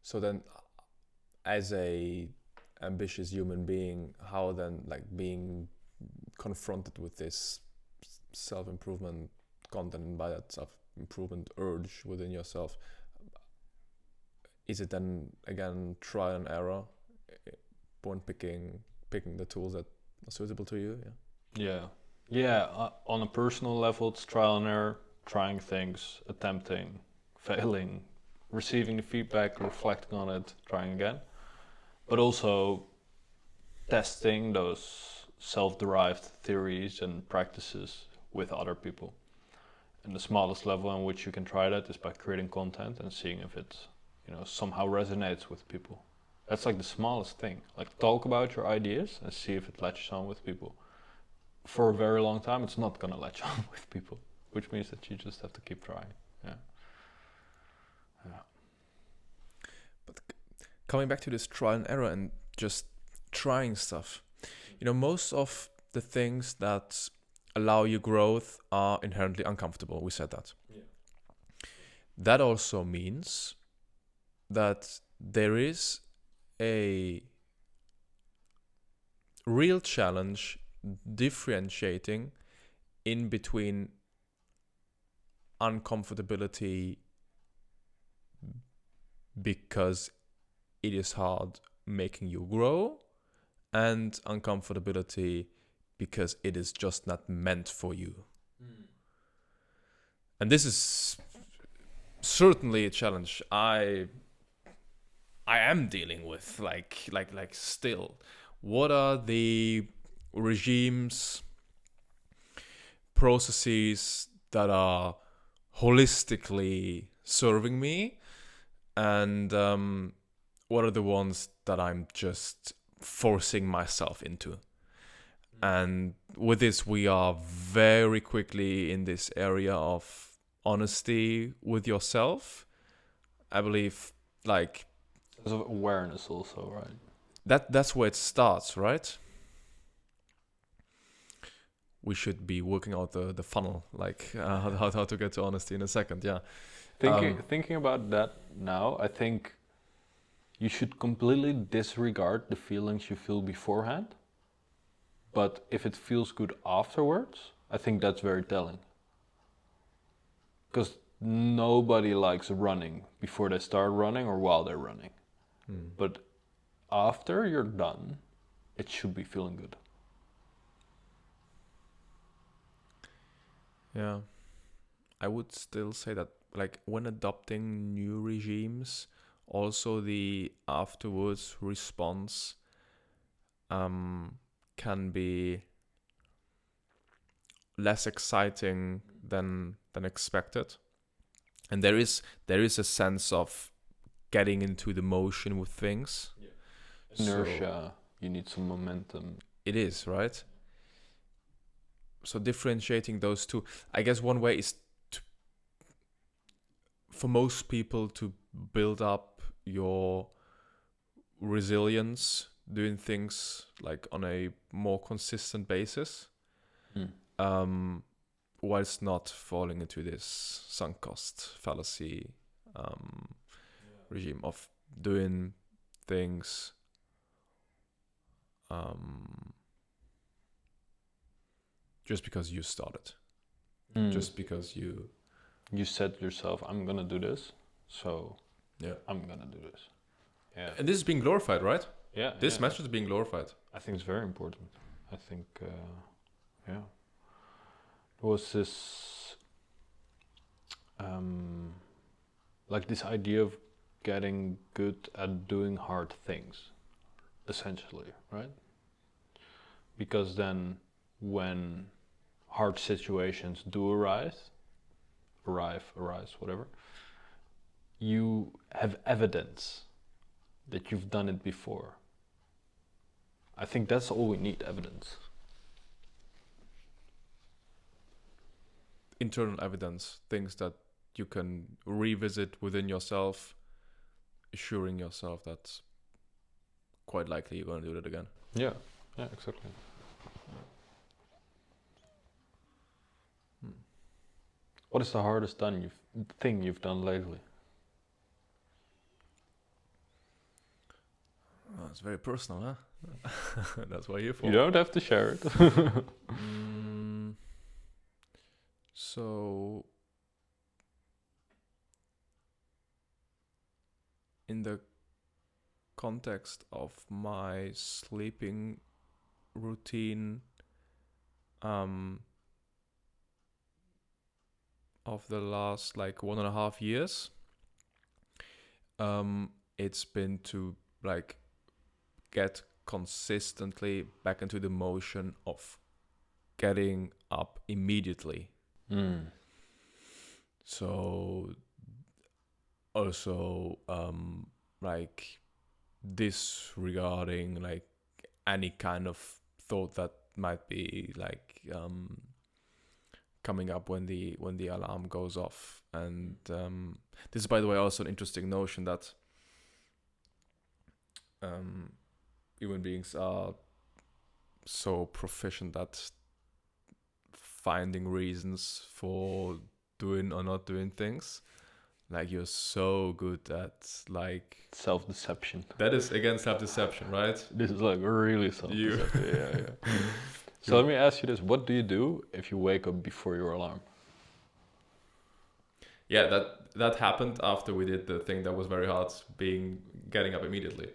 So then, as a ambitious human being, how then, like, being confronted with this self-improvement content and by that self-improvement urge within yourself, is it then again trial and error, point picking the tools that are suitable to you? On a personal level, it's trial and error, trying things, attempting, failing, receiving the feedback, reflecting on it, trying again, but also testing those self-derived theories and practices with other people. And the smallest level in which you can try that is by creating content and seeing if it, somehow resonates with people. That's like the smallest thing. Like, talk about your ideas and see if it latches on with people. For a very long time, it's not gonna latch on with people, which means that you just have to keep trying. Yeah. But coming back to this trial and error and just trying stuff, most of the things that allow you growth are inherently uncomfortable. We said that. Yeah. That also means that there is a real challenge differentiating in between uncomfortability because it is hard making you grow, and uncomfortability because it is just not meant for you. And this is certainly a challenge I am dealing with, like still. What are the regimes, processes that are holistically serving me, and what are the ones that I'm just forcing myself into? And with this, we are very quickly in this area of honesty with yourself. I believe, like, there's awareness also, right? That's where it starts, right? We should be working out the funnel, like how to get to honesty in a second. Yeah. Thinking about that now, I think you should completely disregard the feelings you feel beforehand. But if it feels good afterwards, I think that's very telling. Because nobody likes running before they start running or while they're running. But after you're done, it should be feeling good. Yeah. I would still say that, like, when adopting new regimes, also the afterwards response can be less exciting than expected. And there is a sense of getting into the motion with things. Yeah. Inertia, you need some momentum. It is, right? So differentiating those two, I guess one way is for most people to build up your resilience, doing things like on a more consistent basis, whilst not falling into this sunk cost fallacy regime of doing things just because you started, just because you said yourself, I'm gonna do this, so yeah, I'm gonna do this. Yeah. And this is being glorified, right? Yeah. This message is being glorified. I think it's very important. I think, yeah. There was this, like this idea of getting good at doing hard things, essentially, right? Because then when hard situations do arise, whatever, you have evidence that you've done it before. I think that's all we need, evidence. Internal evidence, things that you can revisit within yourself, assuring yourself that quite likely you're going to do it again. Yeah, exactly. What is the hardest thing you've done lately? Oh, it's very personal, huh? That's why you're for. You don't have to share it. So, in the context of my sleeping routine, of the last like 1.5 years, it's been to like get consistently back into the motion of getting up immediately. So also like disregarding like any kind of thought that might be like coming up when the alarm goes off. And this is, by the way, also an interesting notion that human beings are so proficient at finding reasons for doing or not doing things. Like, you're so good at like Self-deception. that is again self-deception, right? This is like really self-deception. Yeah. So let me ask you this: what do you do if you wake up before your alarm? Yeah, that happened after we did the thing that was very hard, getting up immediately.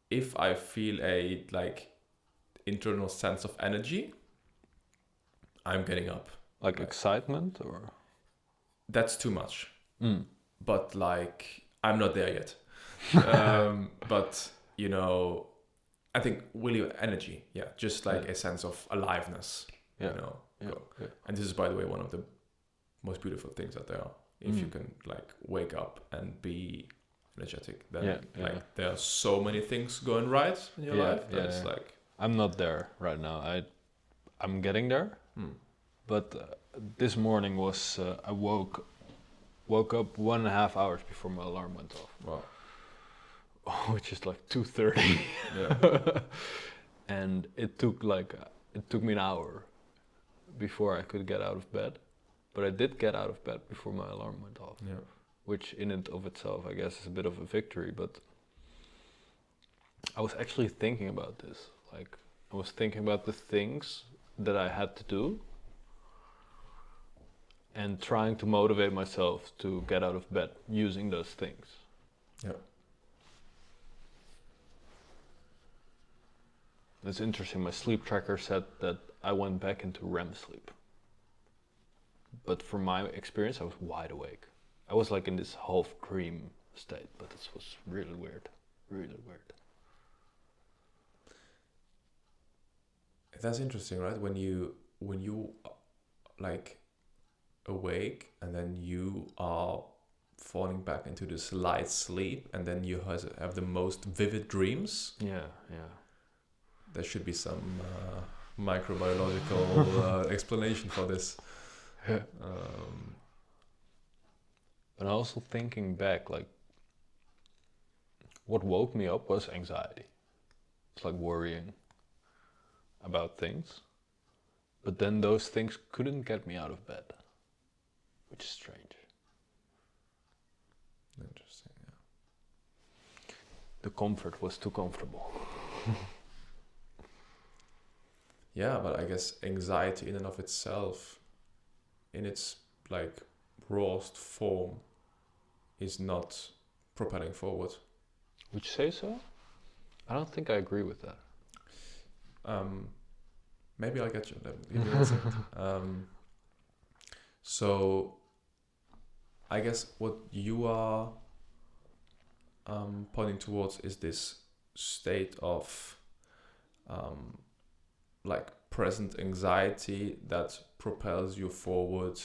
If I feel a like internal sense of energy, I'm getting up. Like excitement, or that's too much. But like, I'm not there yet. But you know, I think energy, just like a sense of aliveness. You know, and this is, by the way, one of the most beautiful things that there are. If you can like wake up and be energetic, then there are so many things going right in your life. That's like, I'm not there right now. I'm getting there. But this morning was I woke up 1.5 hours before my alarm went off. Wow. Which is like 2:30. Yeah. And it took me an hour before I could get out of bed. But I did get out of bed before my alarm went off. Yeah. Which in and of itself, I guess, is a bit of a victory. But I was actually thinking about this. Like, I was thinking about the things that I had to do and trying to motivate myself to get out of bed using those things. Yeah. It's interesting. My sleep tracker said that I went back into REM sleep. But from my experience, I was wide awake. I was like in this half dream state, but this was really weird. Really weird. That's interesting, right? When you like awake and then you are falling back into this light sleep, and then you have the most vivid dreams. Yeah. There should be some microbiological explanation for this. Yeah. But also thinking back, like, what woke me up was anxiety. It's like worrying about things. But then those things couldn't get me out of bed, which is strange. Interesting, yeah. The comfort was too comfortable. Yeah, but I guess anxiety in and of itself, in its like rawest form, is not propelling forward. Would you say so? I don't think I agree with that. Maybe I'll get you. Give me 1 second. So, I guess what you are pointing towards is this state of like present anxiety that propels you forward,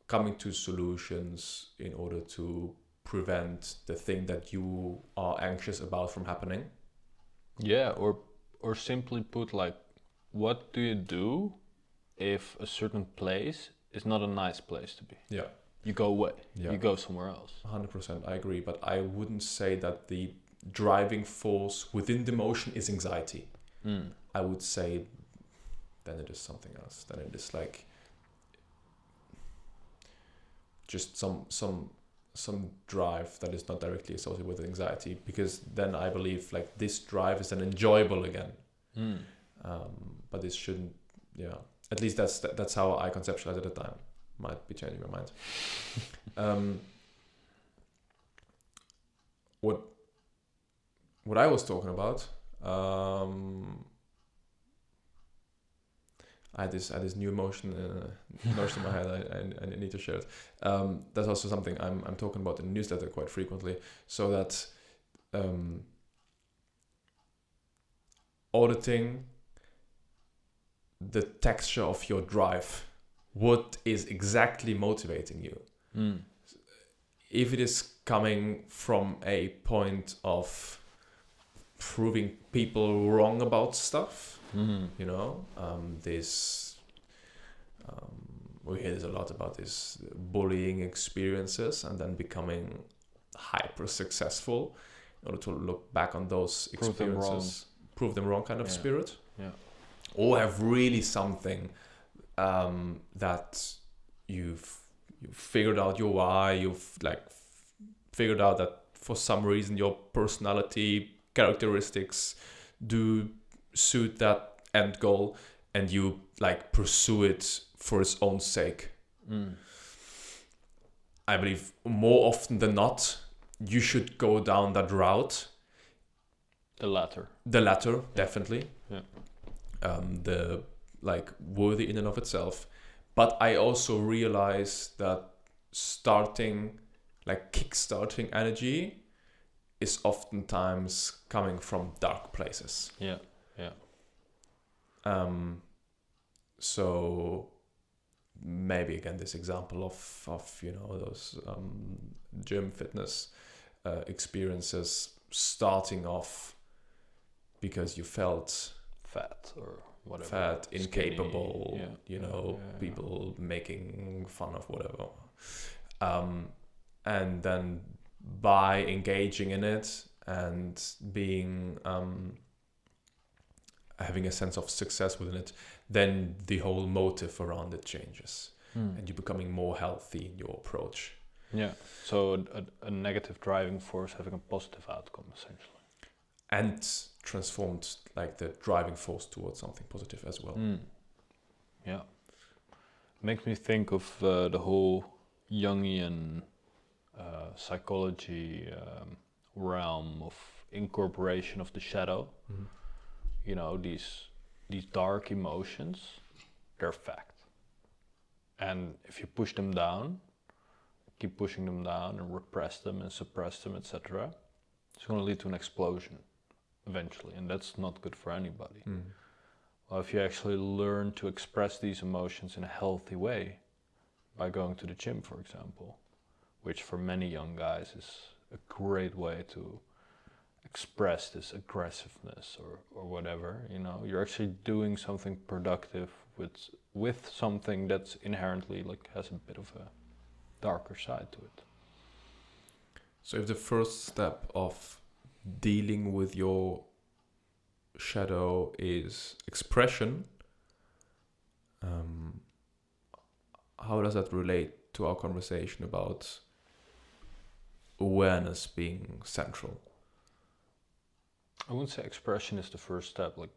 coming to solutions in order to prevent the thing that you are anxious about from happening. Yeah, or simply put, like, what do you do if a certain place is not a nice place to be? Yeah. You go away. Yeah. You go somewhere else. 100%, I agree, but I wouldn't say that the driving force within the motion is anxiety. I would say then it is something else. Then it is like just some drive that is not directly associated with anxiety, because then I believe like this drive is then enjoyable again. But this shouldn't. Yeah, at least that's how I conceptualized it at the time. Might be changing my mind. What I was talking about, I had this new emotion notion in my head. I need to share it. That's also something I'm talking about in the newsletter quite frequently. So that auditing the texture of your drive, what is exactly motivating you. If it is coming from a point of proving people wrong about stuff, you know, we hear this a lot about this bullying experiences and then becoming hyper successful in order to look back on those experiences, prove them wrong kind of spirit. Yeah. Or have really something that you've figured out your why, you've like figured out that for some reason your personality characteristics do suit that end goal, and you like pursue it for its own sake. I believe more often than not you should go down that route. The latter, definitely. Yeah. The like worthy in and of itself, but I also realize that kickstarting energy is oftentimes coming from dark places. So maybe again this example of you know those gym fitness experiences starting off because you felt fat or whatever, fat, skinny, incapable, people making fun of whatever, and then by engaging in it and being having a sense of success within it, then the whole motive around it changes, and you're becoming more healthy in your approach. So a negative driving force having a positive outcome essentially, and transformed like the driving force towards something positive as well. Makes me think of the whole Jungian psychology realm of incorporation of the shadow. You know, these dark emotions, they're fact, and if you push them down, keep pushing them down and repress them and suppress them, etc., it's going to lead to an explosion eventually, and that's not good for anybody. Well, if you actually learn to express these emotions in a healthy way by going to the gym, for example, which for many young guys is a great way to express this aggressiveness or whatever, you know, you're actually doing something productive with something that's inherently like has a bit of a darker side to it. So if the first step of dealing with your shadow is expression, how does that relate to our conversation about awareness being central? I wouldn't say expression is the first step. Like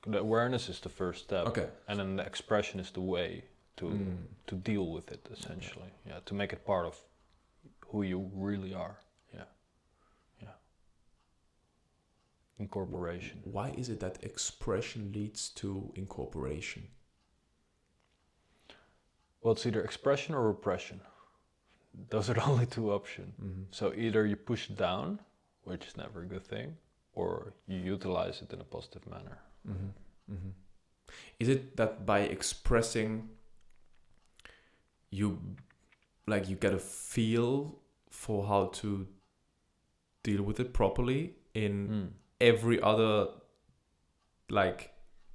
the awareness is the first step, Okay. and then the expression is the way to Mm. to deal with it. Essentially, yeah, to make it part of who you really are. Yeah, yeah. Incorporation. Why is it that expression leads to incorporation? Well, it's either expression or repression. Those are the only two options. Mm-hmm. So either you push it down, which is never a good thing, or you utilize it in a positive manner. Mm-hmm. Mm-hmm. Is it that by expressing, you get a feel for how to deal with it properly in every other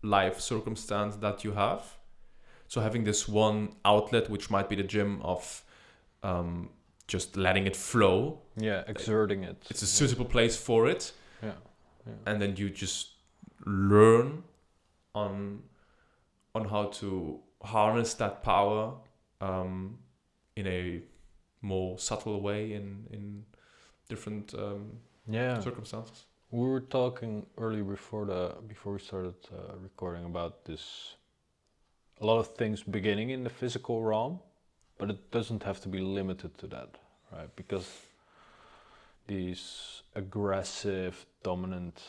life circumstance that you have? So having this one outlet, which might be the gym, of just letting it flow. Yeah, exerting it. It's a suitable place for it. Yeah. Yeah. And then you just learn on how to harness that power in a more subtle way in different circumstances. We were talking earlier before we started recording about this. A lot of things beginning in the physical realm, but it doesn't have to be limited to that, right? Because these aggressive, dominant,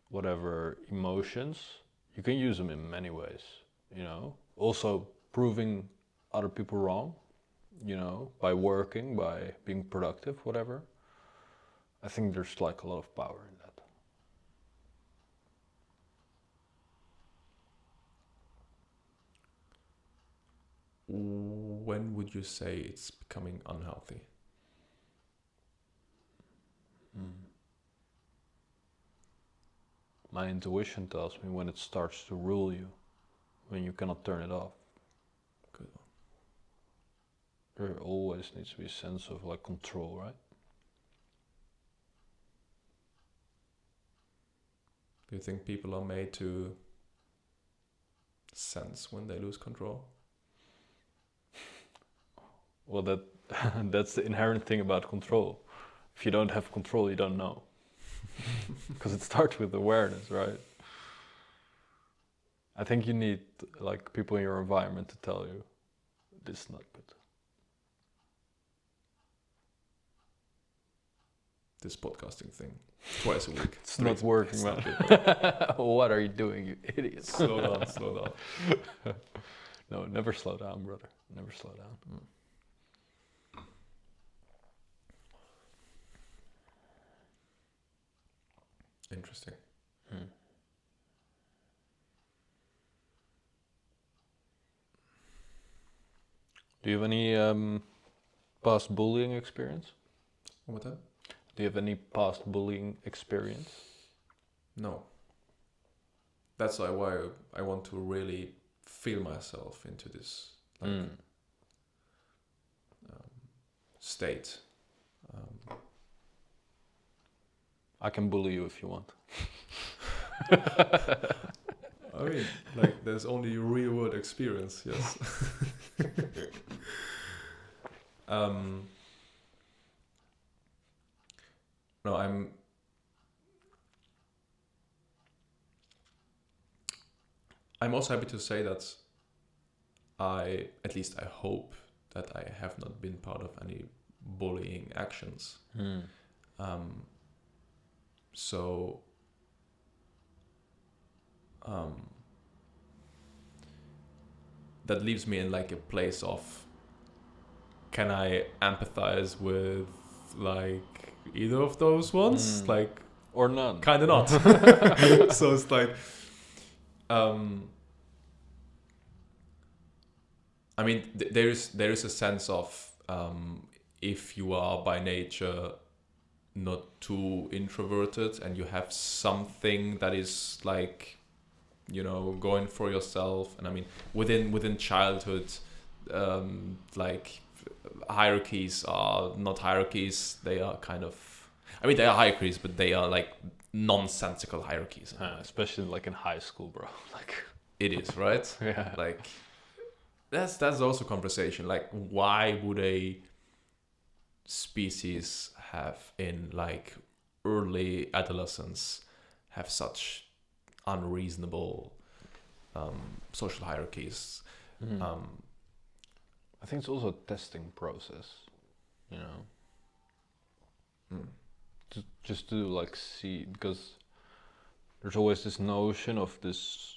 whatever emotions, you can use them in many ways, you know. Also proving other people wrong, you know, by working, by being productive, whatever. I think there's like a lot of power in that. When would you say it's becoming unhealthy? My intuition tells me when it starts to rule you, when you cannot turn it off. Good. There always needs to be a sense of like control, right? Do you think people are made to sense when they lose control? Well, that's the inherent thing about control. If you don't have control, you don't know. Because it starts with awareness, right? I think you need like people in your environment to tell you this is not good. This podcasting thing, twice a week. It's not working, man. What are you doing, you idiot? Slow down, slow down. No, never slow down, brother. Never slow down. Interesting. Do you have any past bullying experience? One more time? Do you have any past bullying experience? No. That's why I want to really feel myself into this state. I can bully you if you want. I mean, like, there's only real world experience, yes. No, I'm also happy to say that I hope that I have not been part of any bullying actions. So that leaves me in like a place of, can I empathize with like either of those ones? Like, or none? kind of not. So it's like, I mean, there is a sense of if you are by nature not too introverted and you have something that is like, you know, going for yourself. And I mean, within childhood, like hierarchies are not hierarchies. They are kind of, I mean, they are hierarchies, but they are like nonsensical hierarchies. Especially like in high school, bro. Like it is, right? Yeah. Like that's also conversation. Like, why would a species have in like early adolescence have such unreasonable social hierarchies. I think it's also a testing process, you know. Just to like see, because there's always this notion of this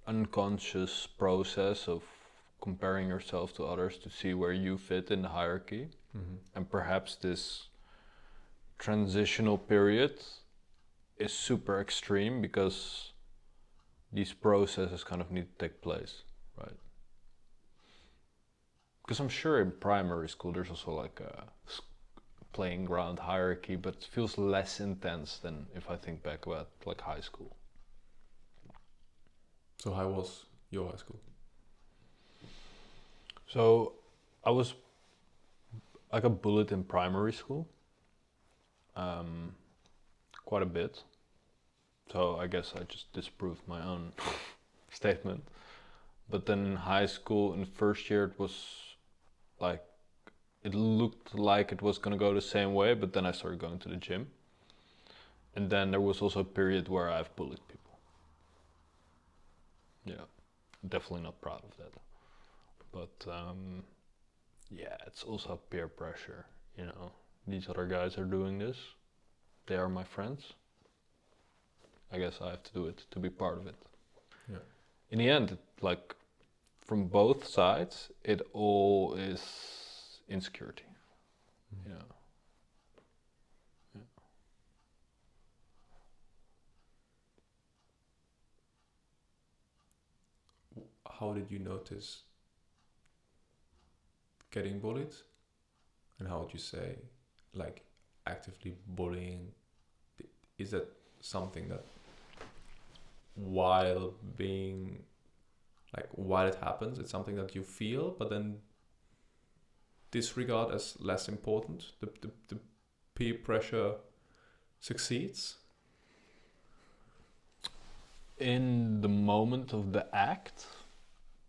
unconscious process of comparing yourself to others to see where you fit in the hierarchy. And perhaps this transitional period is super extreme because these processes kind of need to take place, right? Because I'm sure in primary school there's also like a playing ground hierarchy, but it feels less intense than if I think back about like high school. So how was your high school? So I was like a bullied in primary school, quite a bit. So I guess I just disproved my own statement. But then in high school, in the first year, it was like, it looked like it was gonna go the same way, but then I started going to the gym. And then there was also a period where I've bullied people. Yeah, definitely not proud of that. But yeah, it's also peer pressure, you know. These other guys are doing this. They are my friends. I guess I have to do it to be part of it. Yeah. In the end, like from both sides, it all is insecurity. Yeah. How did you notice getting bullied? And how would you say, like, actively bullying? Is that something that while it happens, it's something that you feel, but then disregard as less important? The peer pressure succeeds? In the moment of the act,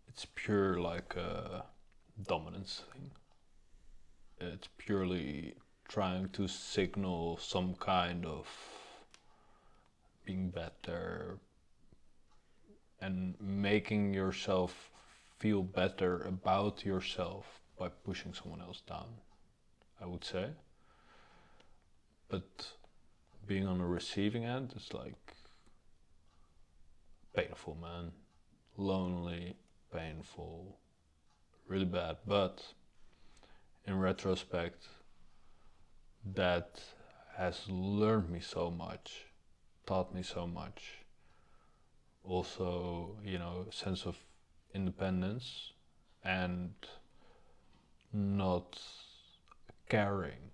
it's pure like a dominance thing. It's purely trying to signal some kind of being better and making yourself feel better about yourself by pushing someone else down, I would say. But being on the receiving end is like painful, man. Lonely, painful, really bad. But in retrospect, that has learned me so much, taught me so much. Also, you know, a sense of independence and not caring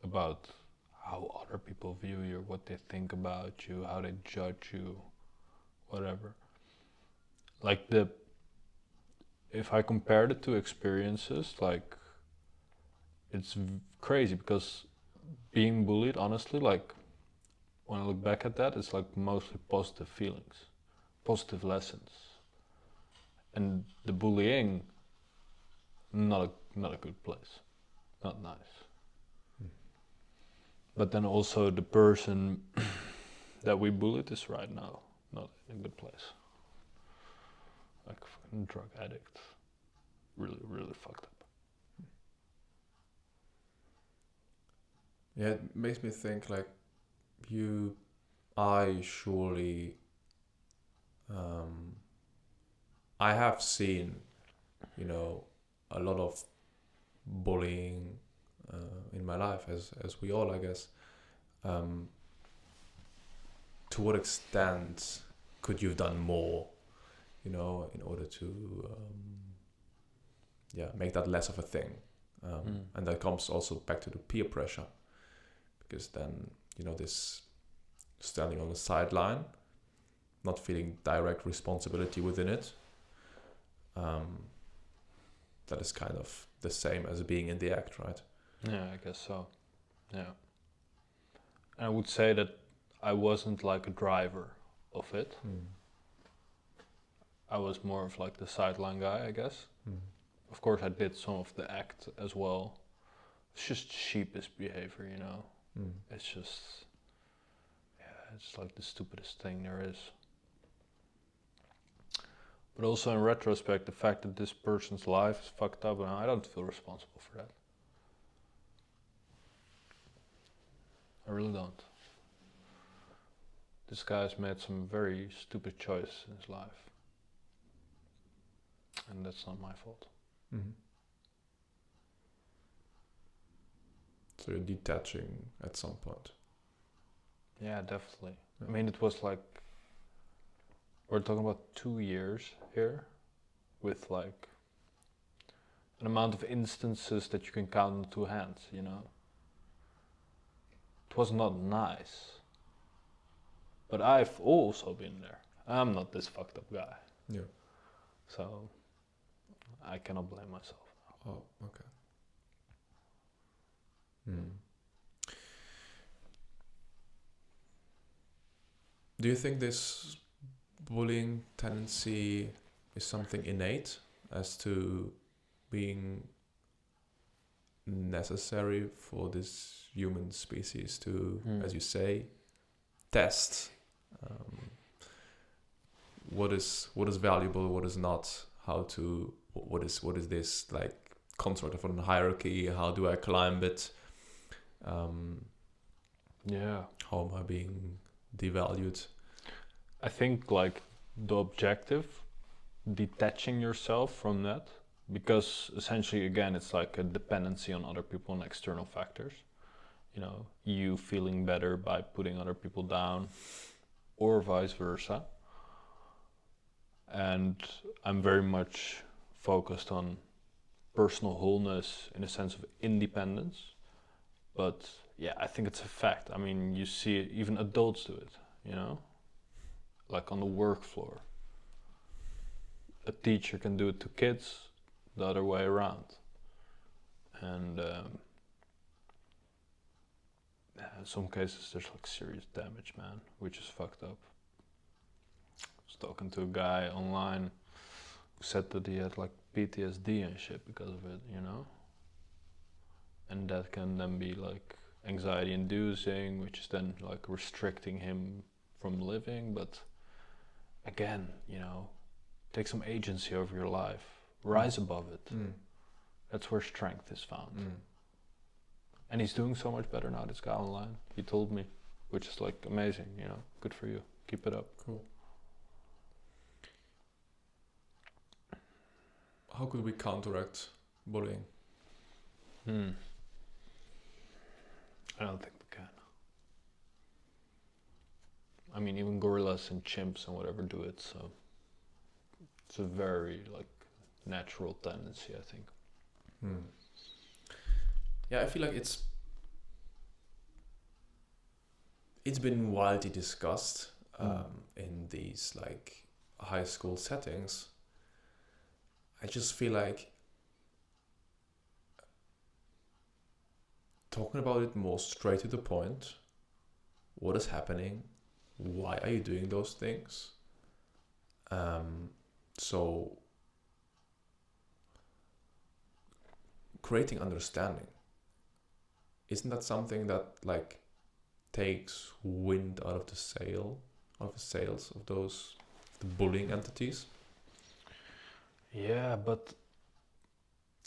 about how other people view you, what they think about you, how they judge you, whatever. Like if I compare the two experiences, like it's crazy because being bullied, honestly, like when I look back at that, it's like mostly positive feelings, positive lessons. And the bullying, not a good place, not nice. But then also the person that we bullied is right now not in a good place. Like fucking drug addict, really, really fucked up. Yeah, it makes me think like I surely, I have seen, you know, a lot of bullying in my life, as we all, I guess. To what extent could you have done more, you know, in order to, make that less of a thing? And that comes also back to the peer pressure, because then, you know, this standing on the sideline, not feeling direct responsibility within it, that is kind of the same as being in the act, right? Yeah, I guess so. Yeah. And I would say that I wasn't like a driver of it. I was more of like the sideline guy, I guess. Of course, I did some of the act as well. It's just sheepish behavior, you know. It's just, yeah, it's like the stupidest thing there is. But also in retrospect, the fact that this person's life is fucked up, and I don't feel responsible for that. I really don't. This guy's made some very stupid choice in his life. And that's not my fault. Mm-hmm. So you're detaching at some point. Yeah, definitely. Yeah. I mean, it was like, we're talking about 2 years here, with like an amount of instances that you can count on 2 hands, you know? It was not nice. But I've also been there. I'm not this fucked up guy. Yeah. So I cannot blame myself. Oh, okay. Hmm. Do you think this bullying tendency is something innate as to being necessary for this human species to, as you say, test what is valuable, what is not, how to what is this like construct of a hierarchy, how do I climb it, Yeah. how am I being devalued? I think like the objective, detaching yourself from that, because essentially again it's like a dependency on other people and external factors. You know, you feeling better by putting other people down, or vice versa. And I'm very much focused on personal wholeness in a sense of independence. But yeah, I think it's a fact. I mean, you see it, even adults do it, you know? Like on the work floor. A teacher can do it to kids, the other way around. And in some cases there's like serious damage, man, which is fucked up. I was talking to a guy online who said that he had like PTSD and shit because of it, you know? And that can then be like anxiety inducing, which is then like restricting him from living. But again, you know, take some agency over your life, rise above it. That's where strength is found. And he's doing so much better now, this guy online. He told me, which is like amazing, you know, good for you. Keep it up. Cool. How could we counteract bullying? I don't think we can. I mean, even gorillas and chimps and whatever do it, so it's a very like natural tendency, I think. Yeah, I feel like it's been widely discussed in these like high school settings. I just feel like talking about it more straight to the point. What is happening? Why are you doing those things? So creating understanding. Isn't that something that like takes wind out of the sails of those the bullying entities? Yeah, but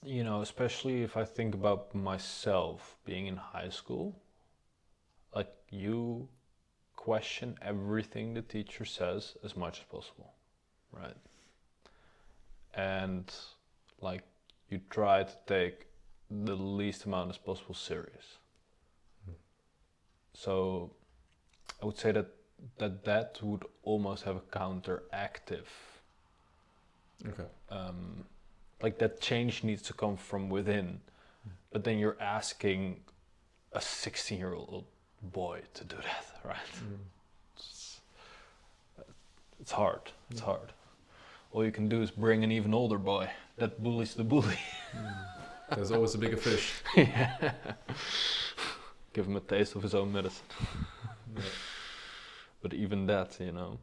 you know, especially if I think about myself being in high school, like you question everything the teacher says as much as possible, right? And like you try to take the least amount as possible serious. So I would say that would almost have a counteractive. Okay. Like that change needs to come from within, but then you're asking a 16-year-old boy to do that, right? It's hard. It's hard. All you can do is bring an even older boy that bullies the bully. There's always a bigger fish. Yeah. Give him a taste of his own medicine. Yeah. But even that, you know,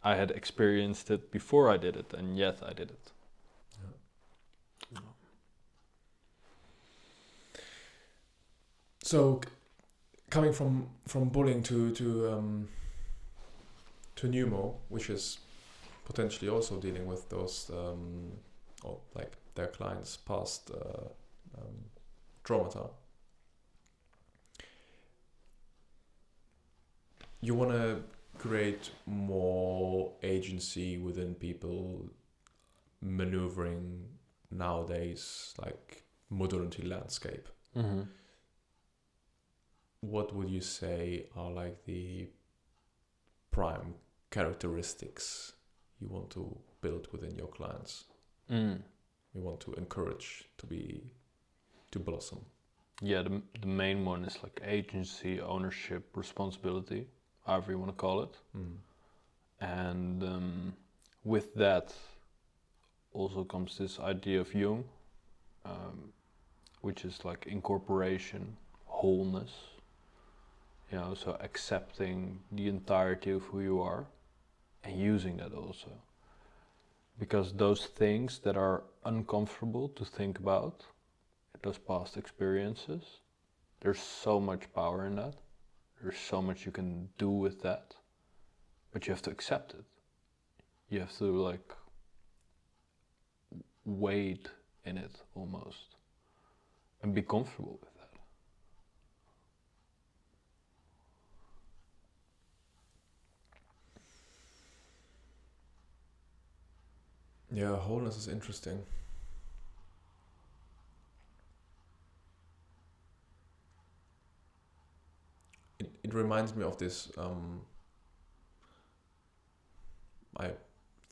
I had experienced it before I did it, and yet I did it. Yeah. So, coming from bullying to to NEWMO, which is potentially also dealing with those or like their clients' past traumata. You want to create more agency within people maneuvering nowadays like modernity landscape. Mm-hmm. What would you say are like the prime characteristics you want to build within your clients? You want to encourage to blossom. Yeah, the main one is like agency, ownership, responsibility, however you want to call it. And with that also comes this idea of Jung, which is like incorporation, wholeness, so accepting the entirety of who you are and using that also. Because those things that are uncomfortable to think about, those past experiences, there's so much power in that. There's so much you can do with that, but you have to accept it. You have to like wade in it almost and be comfortable with that. Yeah, wholeness is interesting. It reminds me of this. I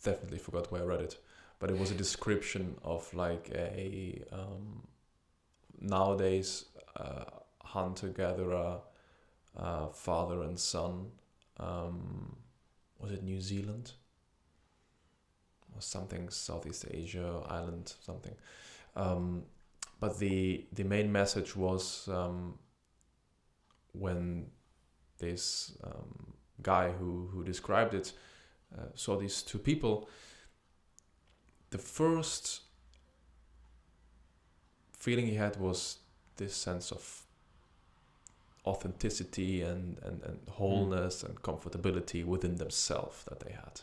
definitely forgot where I read it, but it was a description of like a nowadays hunter-gatherer, father and son. Was it New Zealand? Or something, Southeast Asia, island, something. But the main message was when this guy who described it saw these two people, the first feeling he had was this sense of authenticity and wholeness and comfortability within themselves that they had.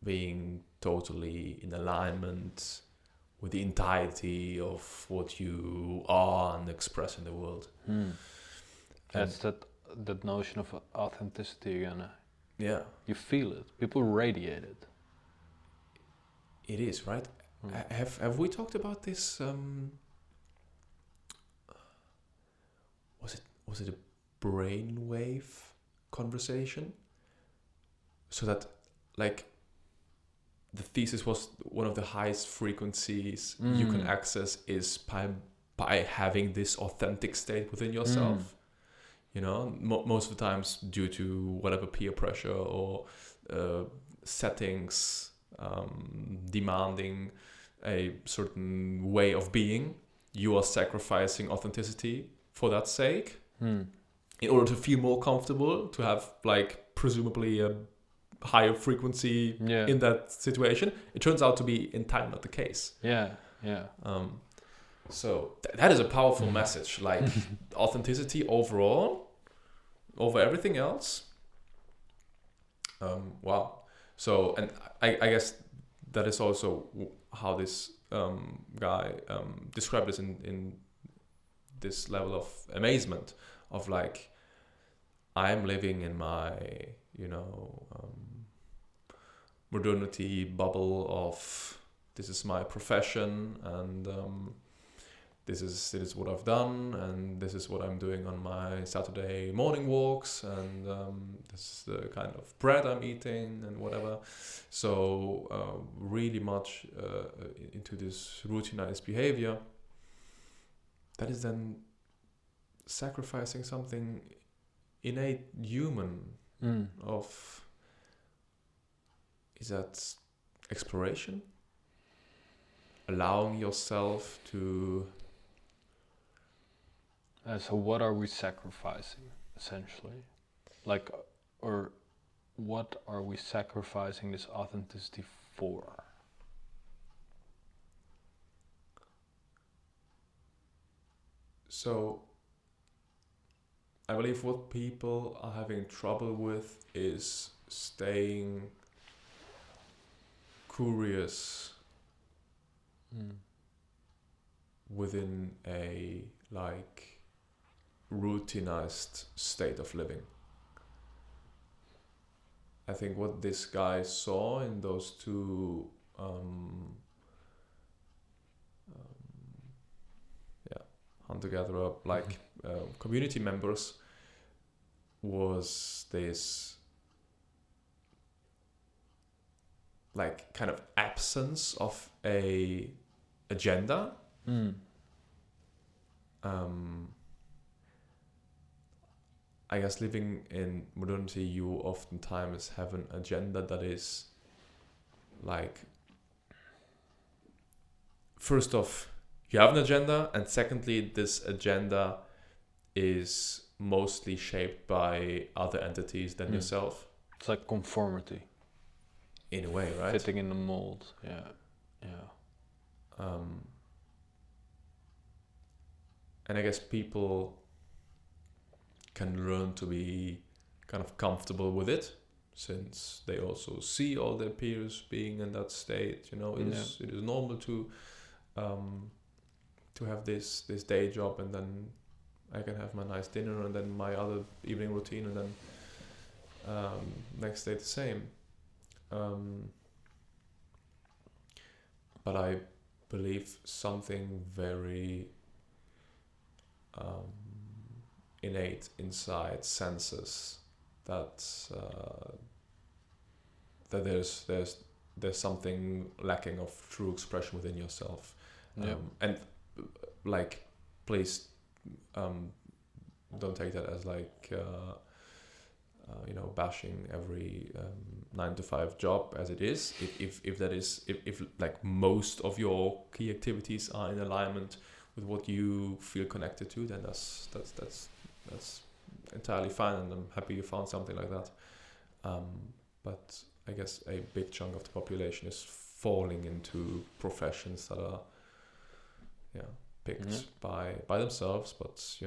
Being totally in alignment with the entirety of what you are and express in the world. That's that notion of authenticity again. Yeah. You feel it. People radiate it. It is, right? Have we talked about this? Was it a brainwave conversation? So that, like, the thesis was one of the highest frequencies you can access is by having this authentic state within yourself. Most of the times due to whatever peer pressure or settings demanding a certain way of being, you are sacrificing authenticity for that sake in order to feel more comfortable, to have like presumably a higher frequency in that situation. It turns out to be entirely not the case. So that is a powerful message, like authenticity overall over everything else. Wow. So, and I guess that is also how this guy described this in this level of amazement of like, I'm living in my modernity bubble of this is my profession and this is what I've done and this is what I'm doing on my Saturday morning walks and this is the kind of bread I'm eating and whatever. So really much into this routinized behavior that is then sacrificing something innate human of, is that exploration? Allowing yourself to... So what are we sacrificing, essentially? Like, or what are we sacrificing this authenticity for? So, I believe what people are having trouble with is staying curious within a like routinized state of living. I think what this guy saw in those two hunter-gatherer like community members was this like kind of absence of a agenda. I guess living in modernity, you oftentimes have an agenda that is like, first off, you have an agenda, and secondly, this agenda is mostly shaped by other entities than yourself. It's like conformity. In a way, right? Fitting in the mold, yeah. And I guess people can learn to be kind of comfortable with it, since they also see all their peers being in that state. You know, it is normal to have this day job, and then I can have my nice dinner, and then my other evening routine, and then next day the same. But I believe something very innate inside senses that there's something lacking of true expression within yourself. And like, please don't take that as like bashing every 9-to-5 job as it is. If that is, if like most of your key activities are in alignment with what you feel connected to, then that's entirely fine, and I'm happy you found something like that. But I guess a big chunk of the population is falling into professions that are picked by themselves, but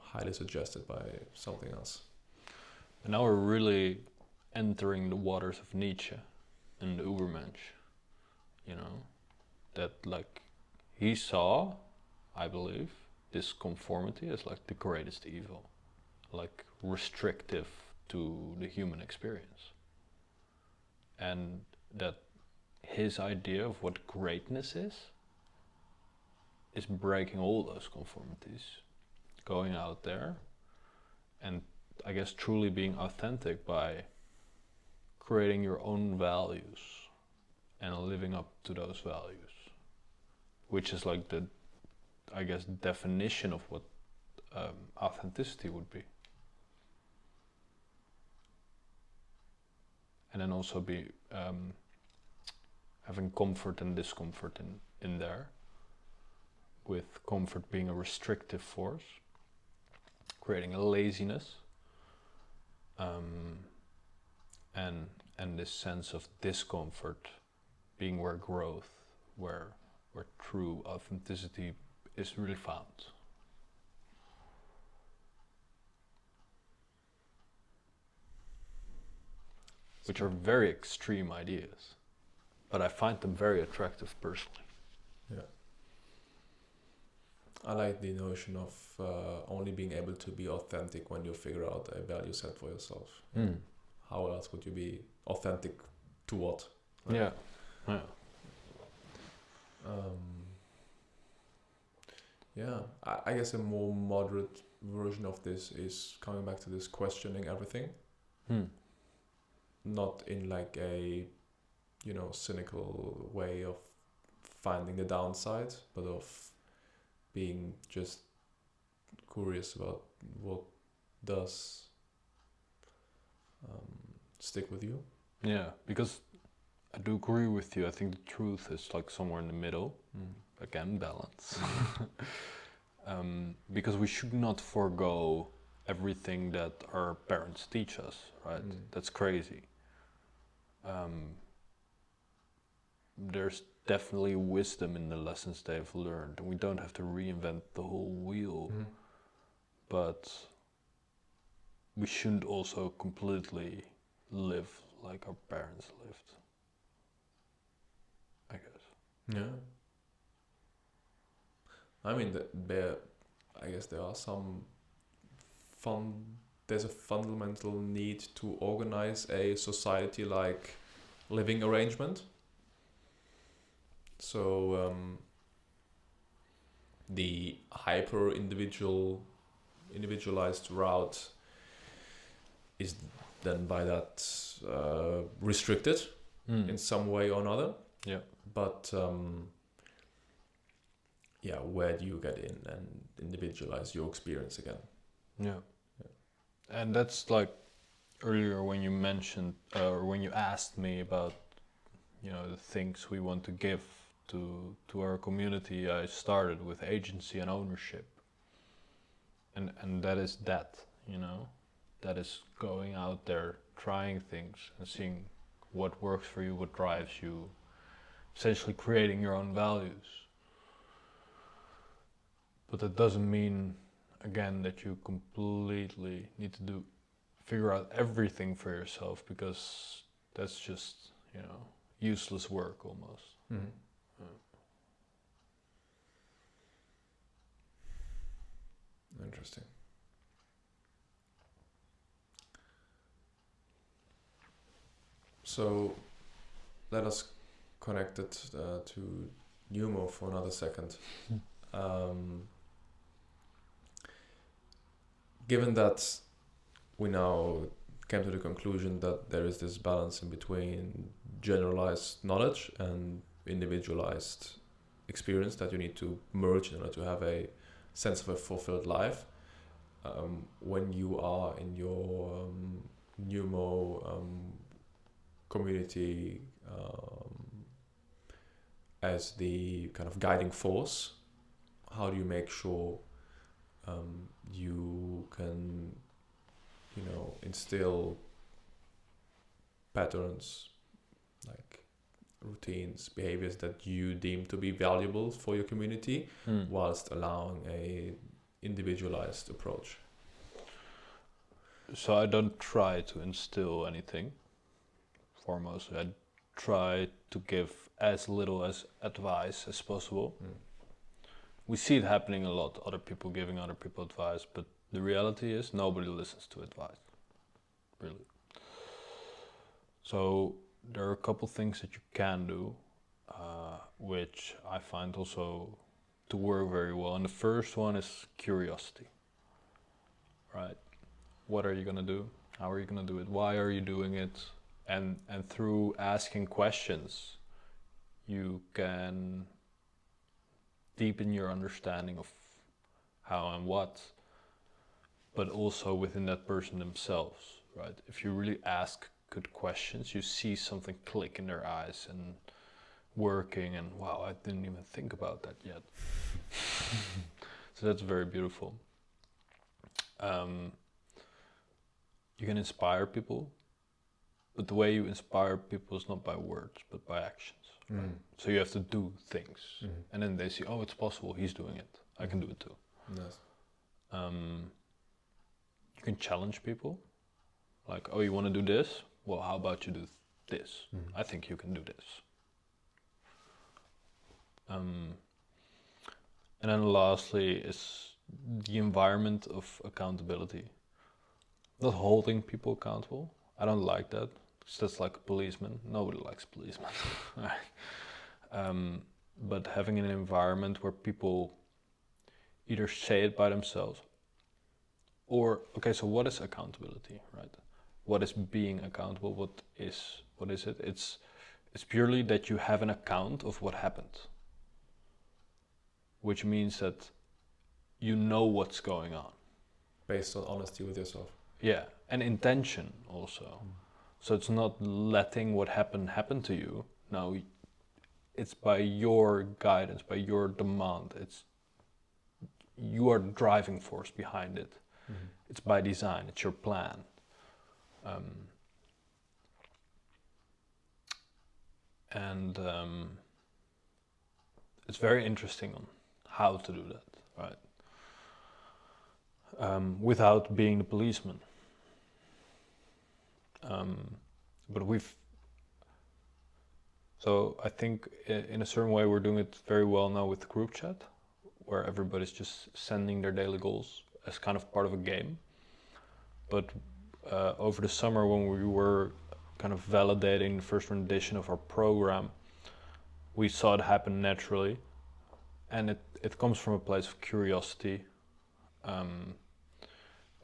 highly suggested by something else. And now we're really entering the waters of Nietzsche and the Übermensch. That like he saw, I believe, this conformity as like the greatest evil, like restrictive to the human experience. And that his idea of what greatness is breaking all those conformities, going out there and I guess truly being authentic by creating your own values and living up to those values, which is like the, I guess, definition of what authenticity would be. And then also be having comfort and discomfort in there, with comfort being a restrictive force, creating a laziness, and this sense of discomfort being where growth, where true authenticity is really found. Which are very extreme ideas, but I find them very attractive personally. Yeah. I like the notion of only being able to be authentic when you figure out a value set for yourself. How else would you be authentic to what? Right? Yeah. I guess a more moderate version of this is coming back to this questioning everything. Not in like a cynical way of finding the downside, but of being just curious about what does stick with you. Yeah, because I do agree with you. I think the truth is like somewhere in the middle. Again, balance. Because we should not forego everything that our parents teach us, right? That's crazy. There's definitely wisdom in the lessons they've learned, and we don't have to reinvent the whole wheel. But we shouldn't also completely live like our parents lived, I guess. Yeah. I mean, I guess there are some there's a fundamental need to organize a society-like living arrangement. So the hyper individualized route is then by that restricted in some way or another. Yeah. But where do you get in and individualize your experience again? Yeah. And that's like earlier when you mentioned or when you asked me about, you know, the things we want to give to our community. I started with agency and ownership, and that is that, you know, that is going out there, trying things and seeing what works for you, what drives you, essentially creating your own values. But that doesn't mean, again, that you completely need to figure out everything for yourself, because that's just, you know, useless work almost. Mm-hmm. Interesting. So let us connect it to NEWMO for another second. Given that we now came to the conclusion that there is this balance in between generalized knowledge and individualized experience that you need to merge in order to have a sense of a fulfilled life, when you are in your NEWMO community as the kind of guiding force, how do you make sure you can, you know, instill patterns like routines, behaviors that you deem to be valuable for your community, whilst allowing a individualized approach? So I don't try to instill anything. Foremost, I try to give as little as advice as possible. We see it happening a lot, other people giving other people advice, but the reality is nobody listens to advice, really. So there are a couple things that you can do, which I find also to work very well. And the first one is curiosity, right? What are you gonna do? How are you gonna do it? Why are you doing it? And through asking questions, you can deepen your understanding of how and what, but also within that person themselves, right? If you really ask good questions, you see something click in their eyes and working, and wow, I didn't even think about that yet. So that's very beautiful. You can inspire people, but the way you inspire people is not by words, but by actions. Right? So you have to do things, and then they see, oh, it's possible, he's doing it, I can do it too. Yes. You can challenge people, like, oh, you want to do this? Well, how about you do this? I think you can do this. And then lastly is the environment of accountability. Not holding people accountable. I don't like that. It's just like a policeman. Nobody likes policemen. But having an environment where people either say it by themselves or, okay, so what is accountability, right? What is being accountable? What is it? It's purely that you have an account of what happened, which means that you know what's going on. Based on honesty with yourself. Yeah, and intention also. So it's not letting what happened happen to you. No, it's by your guidance, by your demand. You are the driving force behind it. It's by design, it's your plan. It's very interesting on how to do that, right? Without being the policeman. But so I think in a certain way we're doing it very well now with group chat, where everybody's just sending their daily goals as kind of part of a game. But over the summer, when we were kind of validating the first rendition of our program, we saw it happen naturally, and it comes from a place of curiosity. And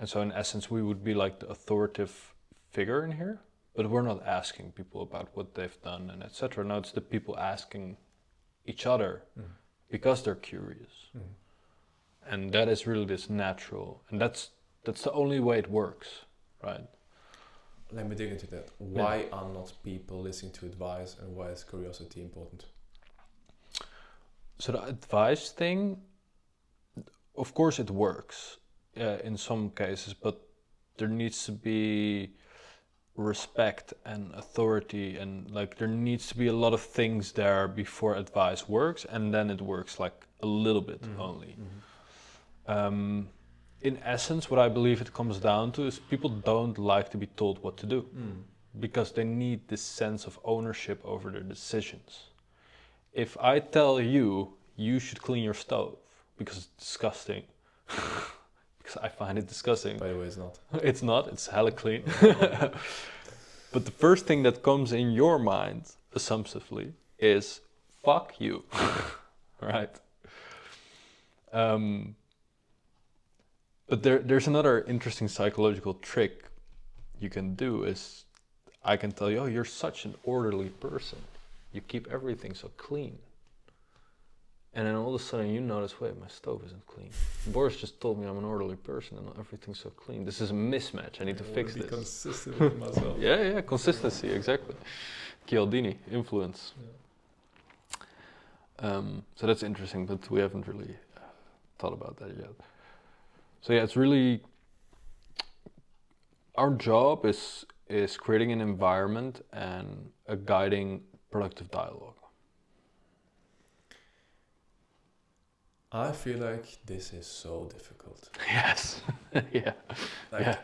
so in essence, we would be like the authoritative figure in here, but we're not asking people about what they've done and etc. No, it's the people asking each other because they're curious. And that is really this natural, and that's the only way it works, right? Let me dig into that. Why are not people listening to advice, and why is curiosity important? So the advice thing, of course it works in some cases, but there needs to be respect and authority, and like there needs to be a lot of things there before advice works, and then it works like a little bit only. In essence, what I believe it comes down to is people don't like to be told what to do because they need this sense of ownership over their decisions. If I tell you, you should clean your stove because it's disgusting, because I find it disgusting. By the way, it's not. It's not, it's hella clean. But the first thing that comes in your mind, assumptively, is fuck you, right? But there's another interesting psychological trick you can do is, I can tell you, oh, you're such an orderly person. You keep everything so clean. And then all of a sudden you notice, wait, my stove isn't clean. Boris just told me I'm an orderly person and everything's so clean. This is a mismatch, I need to fix this. Be consistent with myself. Yeah, consistency, exactly. Chialdini, influence. Yeah. So that's interesting, but we haven't really thought about that yet. So yeah, it's really, our job is creating an environment and a guiding productive dialogue. I feel like this is so difficult. Yes. Yeah. Like,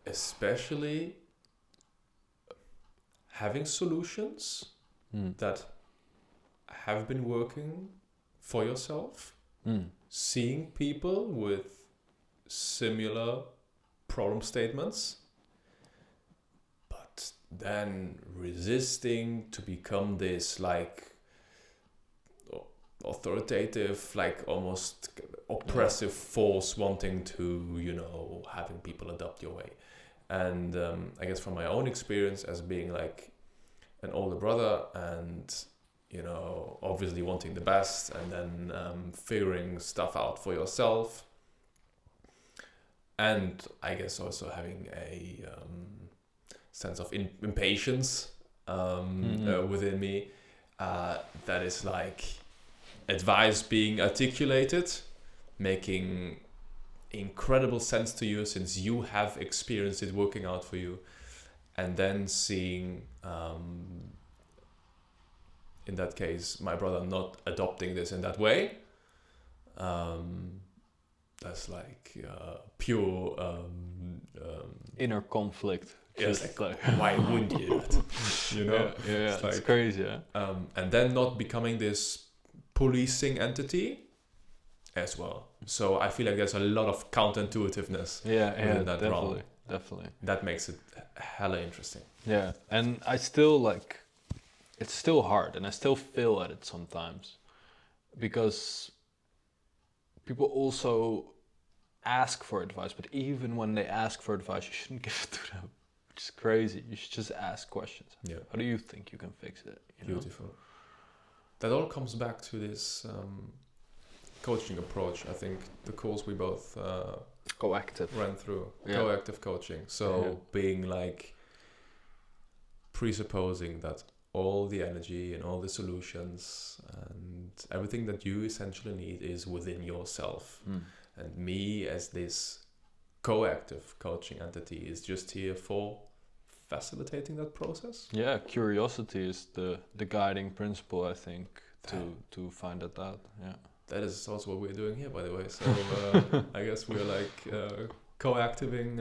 especially having solutions that have been working for yourself, seeing people with similar problem statements, but then resisting to become this like authoritative, like almost oppressive force, wanting to, having people adopt your way. And I guess from my own experience as being like an older brother and obviously wanting the best, and then figuring stuff out for yourself, and I guess also having a sense of impatience within me, that is like advice being articulated, making incredible sense to you since you have experienced it working out for you, and then seeing in that case my brother not adopting this in that way, that's like pure inner conflict. Yes, like, why wouldn't you do that? Yeah, it's crazy. Yeah. And then not becoming this policing entity as well. So I feel like there's a lot of counterintuitiveness within that realm. Definitely. That makes it hella interesting. Yeah, and I still it's still hard, and I still fail at it sometimes, because people also ask for advice, but even when they ask for advice, you shouldn't give it to them, which is crazy. You should just ask questions. Yeah. How do you think you can fix it? Beautiful. That all comes back to this coaching approach. I think the course we both coactive ran through, coactive coaching. So being like presupposing that all the energy and all the solutions and everything that you essentially need is within yourself. And me as this coactive coaching entity is just here for facilitating that process. Yeah, curiosity is the guiding principle, I think, to find that out. Yeah. That is also what we're doing here, by the way. So I guess we're like co-acting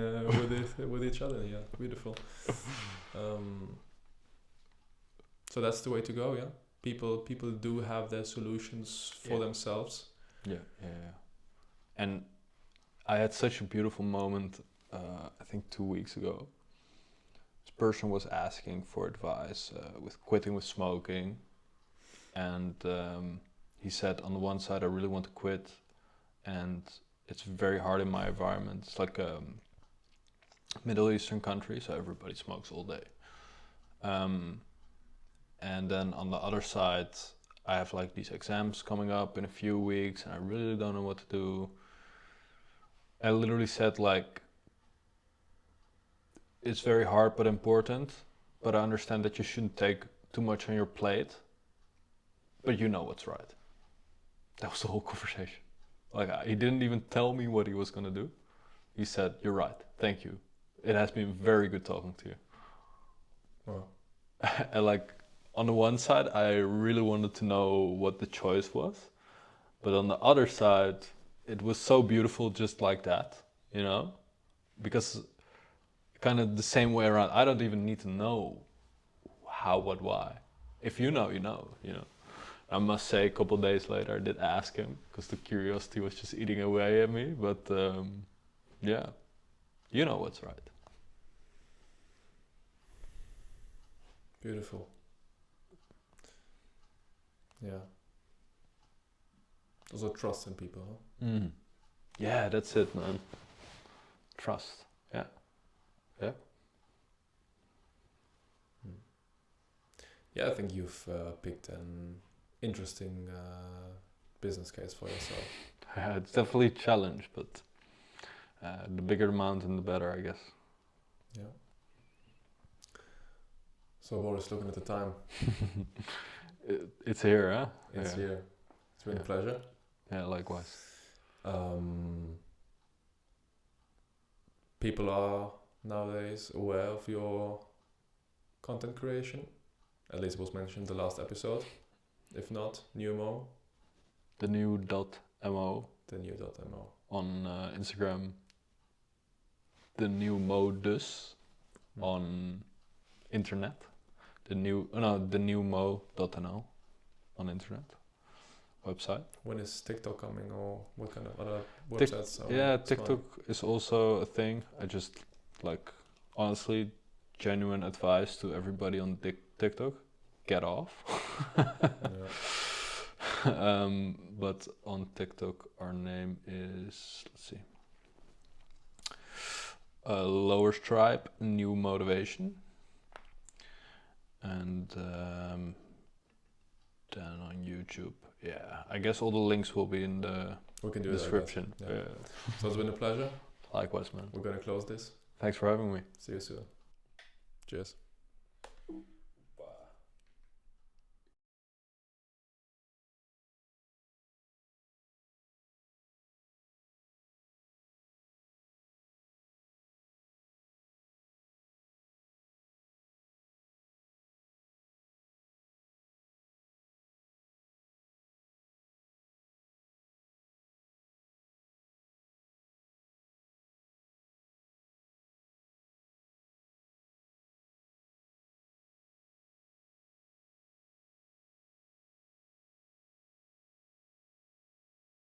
with each other. Yeah, beautiful. So that's the way to go. Yeah, people do have their solutions for themselves. Yeah. And I had such a beautiful moment. I think 2 weeks ago. This person was asking for advice with quitting with smoking, and he said, on the one side, I really want to quit, and it's very hard in my environment. It's like a Middle Eastern country, so everybody smokes all day. And then on the other side, I have like these exams coming up in a few weeks, and I really don't know what to do. I literally said like, it's very hard but important, but I understand that you shouldn't take too much on your plate, but you know what's right. That was the whole conversation. Like, he didn't even tell me what he was gonna do. He said, you're right, thank you. It has been very good talking to you. Wow. And like, on the one side, I really wanted to know what the choice was, but on the other side, it was so beautiful just like that, you know? Because kind of the same way around, I don't even need to know how, what, why. If you know, you know. I must say, a couple of days later, I did ask him, because the curiosity was just eating away at me, but yeah, you know what's right. Beautiful. Yeah. Also trust in people, huh? Mm. Yeah, that's it, man. Trust. Yeah. Yeah, I think you've picked an interesting business case for yourself. Yeah, it's definitely a challenge, but the bigger the mountain, the better, I guess. Yeah. So Boris, looking at the time. It's here, huh? It's here. It's been a pleasure. Yeah, likewise. People are nowadays aware of your content creation. At least it was mentioned the last episode. If not, NEWMO. The new .mo. The new .mo. On Instagram. The NEWMO dus on internet. The NEWMO.nl on internet website. When is TikTok coming, or what kind of other websites? TikTok is also a thing. I just like, honestly, genuine advice to everybody on TikTok: get off. But on TikTok, our name is, let's see, Lower Stripe, New Motivation. And then on YouTube, I guess all the links will be in the description. Yeah. So it's been a pleasure. Likewise, man. We're going to close this. Thanks for having me. See you soon. Cheers.